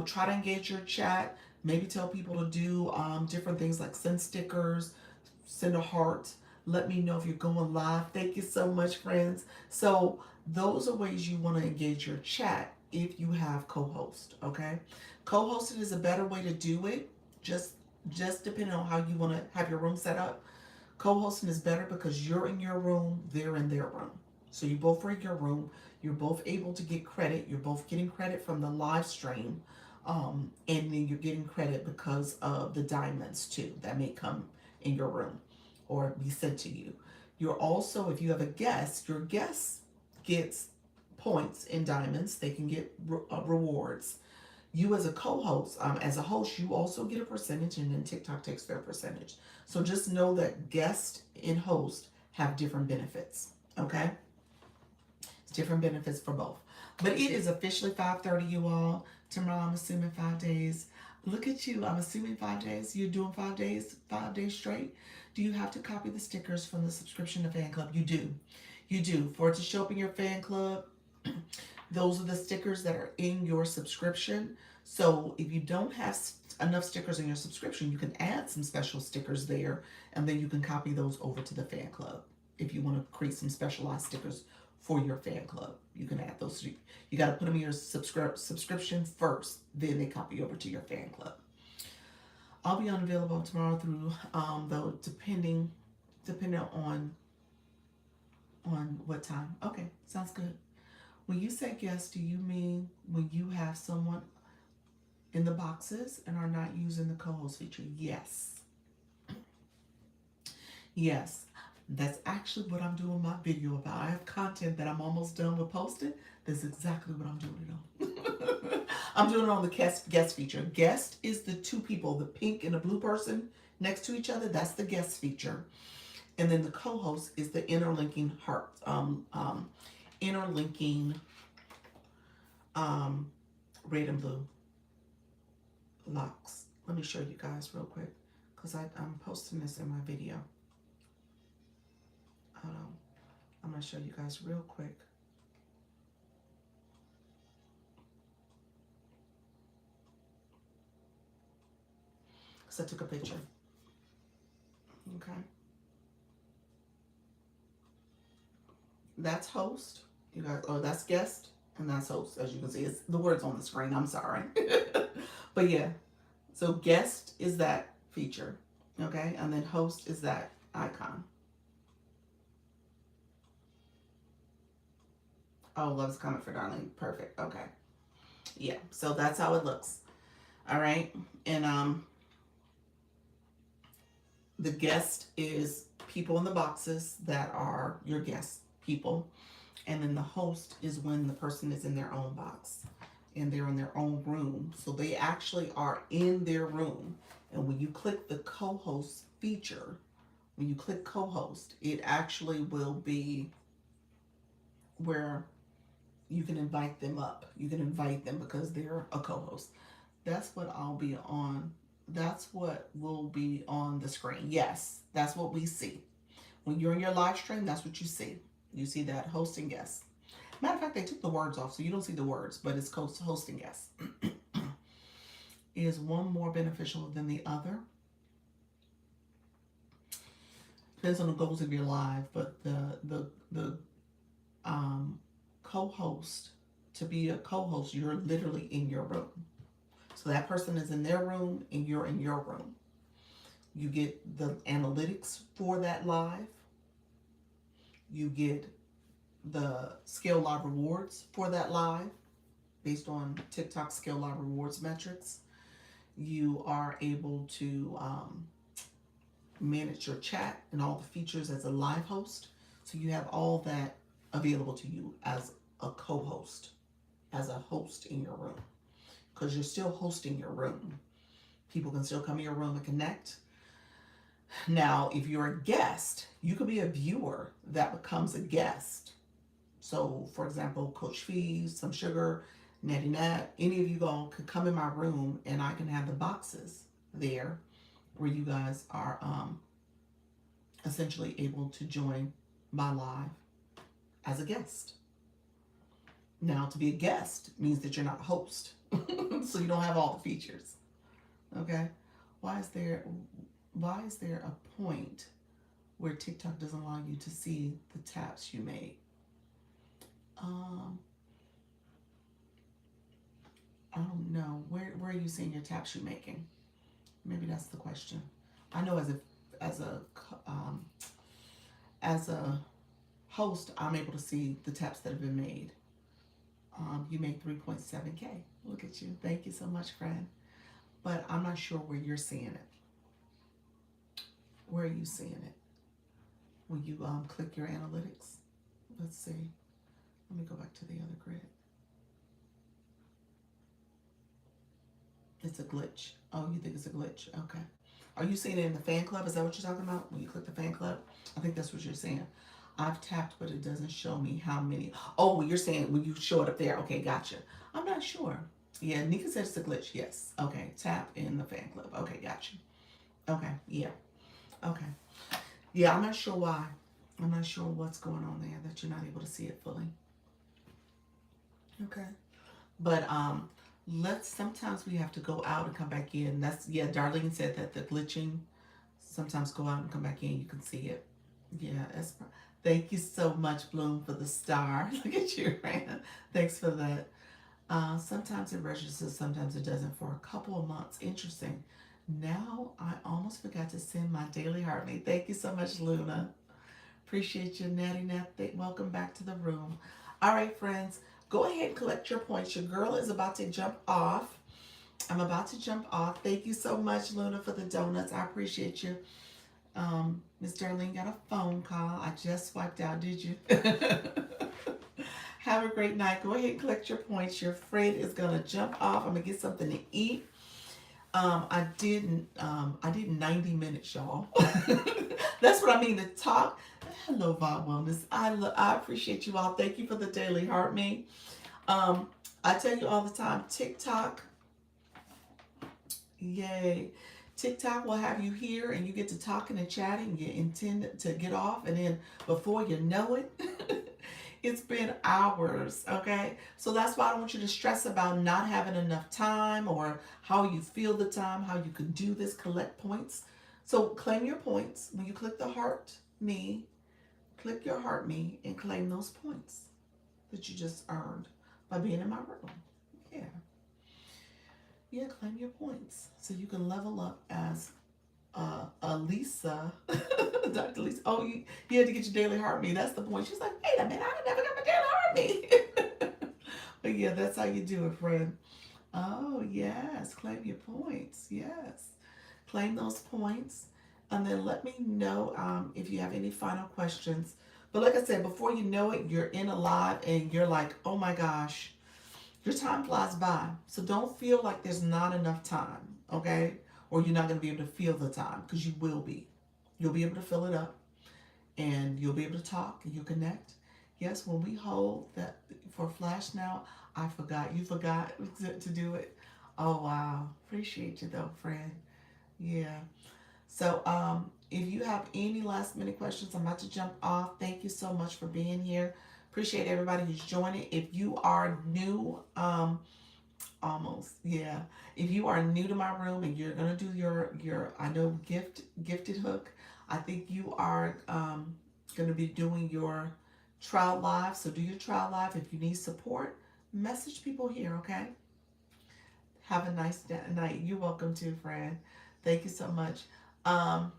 try to engage your chat. Maybe tell people to do different things like send stickers, send a heart. Let me know if you're going live. Thank you so much, friends. So those are ways you want to engage your chat if you have co-host. Okay, co-hosting is a better way to do it. Just depending on how you want to have your room set up. Co-hosting is better because you're in your room, they're in their room. So you both are in your room. You're both able to get credit. You're both getting credit from the live stream. And then you're getting credit because of the diamonds too that may come in your room or be sent to you. You're also, if you have a guest, your guest gets points in diamonds. They can get rewards. You as a co-host, as a host, you also get a percentage, and then TikTok takes their percentage. So just know that guest and host have different benefits. Okay. Different benefits for both. But it is officially 5:30, you all. Tomorrow, I'm assuming 5 days. Look at you. I'm assuming 5 days. You're doing 5 days straight. Do you have to copy the stickers from the subscription to fan club? You do. You do. For it to show up in your fan club, those are the stickers that are in your subscription. So if you don't have enough stickers in your subscription, you can add some special stickers there, and then you can copy those over to the fan club. If you want to create some specialized stickers for your fan club, you can add those. You got to put them in your subscription first, then they copy over to your fan club. I'll be unavailable tomorrow through though depending on what time. Okay, sounds good. When you say guest, do you mean when you have someone in the boxes and are not using the co-host feature? Yes. Yes. That's actually what I'm doing my video about. I have content that I'm almost done with posting. That's exactly what I'm doing it on. I'm doing it on the guest feature. Guest is the two people, the pink and the blue person next to each other. That's the guest feature. And then the co-host is the interlinking heart, interlinking red and blue locks. Let me show you guys real quick because I'm posting this in my video. I'm going to show you guys real quick. Because I took a picture. Okay. That's host. You guys, that's guest. And that's host. As you can see, it's the words on the screen. I'm sorry. But yeah. So guest is that feature. Okay. And then host is that icon. Oh, love's coming for Darlene. Perfect. Okay. Yeah. So that's how it looks. All right. And the guest is people in the boxes that are your guest people. And then the host is when the person is in their own box and they're in their own room. So they actually are in their room. And when you click the co-host feature, when you click co-host, it actually will be where you can invite them up. You can invite them because they're a co-host. That's what I'll be on. That's what will be on the screen. Yes, that's what we see. When you're in your live stream, that's what you see. You see that hosting guest. Matter of fact, they took the words off, so you don't see the words, but it's hosting guest. Is one more beneficial than the other? Depends on the goals of your live, but the co-host, to be a co-host, you're literally in your room. So that person is in their room and you're in your room. You get the analytics for that live. You get the Scale Live rewards for that live based on TikTok Scale Live rewards metrics. You are able to manage your chat and all the features as a live host. So you have all that available to you as a co-host, as a host in your room, because you're still hosting your room. People can still come in your room and connect. Now, if you're a guest, you could be a viewer that becomes a guest. So, for example, Coach Fee, Some Sugar, Natty Nat, any of you all could come in my room and I can have the boxes there where you guys are essentially able to join my live as a guest. Now, to be a guest means that you're not a host, so you don't have all the features. Okay, why is there a point where TikTok doesn't allow you to see the taps you made? I don't know. Where are you seeing your taps you're making? Maybe that's the question. I know as a host, I'm able to see the taps that have been made. You made 3.7K. Look at you. Thank you so much, friend. But I'm not sure where you're seeing it. Where are you seeing it? When you click your analytics? Let's see. Let me go back to the other grid. It's a glitch. Oh, you think it's a glitch? Okay. Are you seeing it in the fan club? Is that what you're talking about? When you click the fan club? I think that's what you're saying. I've tapped, but it doesn't show me how many. Oh, well, you're saying when you show it up there. Okay, gotcha. I'm not sure. Yeah, Nika said it's a glitch. Yes. Okay, tap in the fan club. Okay, gotcha. Okay, yeah. Okay. Yeah, I'm not sure why. I'm not sure what's going on there that you're not able to see it fully. Okay. But sometimes we have to go out and come back in. Darlene said that the glitching, sometimes go out and come back in, you can see it. Yeah, thank you so much, Bloom, for the star. Look at you, Rana. Thanks for that. Sometimes it registers, sometimes it doesn't for a couple of months. Interesting. Now I almost forgot to send my daily heart rate. Thank you so much, Luna. Appreciate you, Natty Nat. Welcome back to the room. All right, friends, go ahead and collect your points. Your girl is about to jump off. I'm about to jump off. Thank you so much, Luna, for the donuts. I appreciate you. Miss Darlene got a phone call. I just swiped out. Did you? Have a great night. Go ahead and collect your points. Your friend is gonna jump off. I'm gonna get something to eat. I did 90 minutes, y'all. That's what I mean to talk. Hello, Vibe Wellness. I appreciate you all. Thank you for the daily heart me. I tell you all the time, TikTok, yay. TikTok will have you here and you get to talking and chatting. You intend to get off, and then before you know it, it's been hours, okay? So that's why I don't want you to stress about not having enough time or how you feel the time, how you can do this, collect points. So claim your points. When you click the heart me, click your heart me and claim those points that you just earned by being in my room. Yeah. Yeah, claim your points so you can level up as Lisa, Dr. Lisa. Oh, you had to get your daily heart me. That's the point. She's like, wait a minute, I never got my daily heart me. Yeah, that's how you do it, friend. Oh, yes. Claim your points. Yes. Claim those points. And then let me know if you have any final questions. But like I said, before you know it, you're in a live and you're like, oh my gosh, your time flies by. So don't feel like there's not enough time, okay? Or you're not going to be able to feel the time because you will be. You'll be able to fill it up and you'll be able to talk and you connect. Yes, when we hold that for Flash now, I forgot. You forgot to do it. Oh, wow. Appreciate you though, friend. Yeah. So, if you have any last minute questions, I'm about to jump off. Thank you so much for being here. Appreciate everybody who's joining. If you are new, almost, yeah. If you are new to my room and you're gonna do your I know gifted hook, I think you are gonna be doing your trial live. So do your trial live. If you need support, message people here. Okay. Have a nice night. You're welcome to, friend. Thank you so much. Um,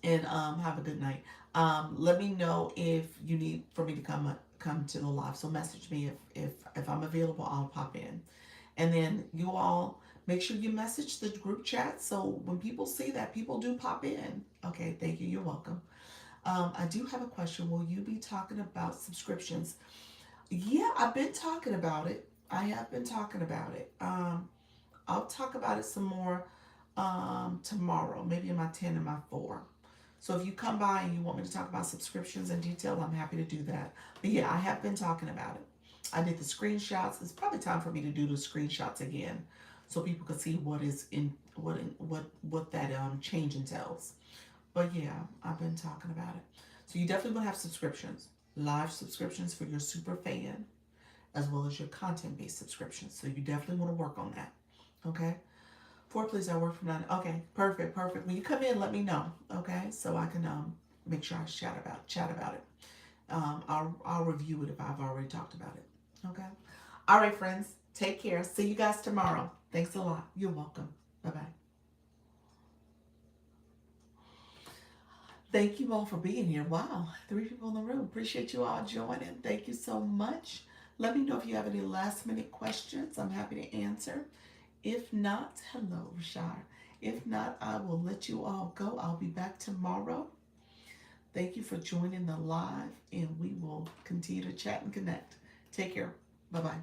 and have a good night. Let me know if you need for me to come to the live. So message me if I'm available. I'll pop in. And then you all make sure you message the group chat so when people see that, people do pop in. Okay, thank you. You're welcome. I do have a question. Will you be talking about subscriptions? Yeah, I've been talking about it. I have been talking about it. I'll talk about it some more tomorrow, maybe in my 10 and my 4. So if you come by and you want me to talk about subscriptions in detail, I'm happy to do that. But yeah, I have been talking about it. I did the screenshots. It's probably time for me to do the screenshots again, so people can see what is in what that change entails. But yeah, I've been talking about it. So you definitely want to have subscriptions, live subscriptions for your super fan, as well as your content-based subscriptions. So you definitely want to work on that. Okay. 4, please. I work from 9. Okay. Perfect. Perfect. When you come in, let me know. Okay. So I can make sure I chat about it. I'll review it if I've already talked about it. Okay. All right, friends. Take care. See you guys tomorrow. Thanks a lot. You're welcome. Bye bye. Thank you all for being here. Wow, 3 people in the room. Appreciate you all joining. Thank you so much. Let me know if you have any last minute questions. I'm happy to answer. If not, hello, Rashard. If not, I will let you all go. I'll be back tomorrow. Thank you for joining the live, and we will continue to chat and connect. Take care. Bye bye.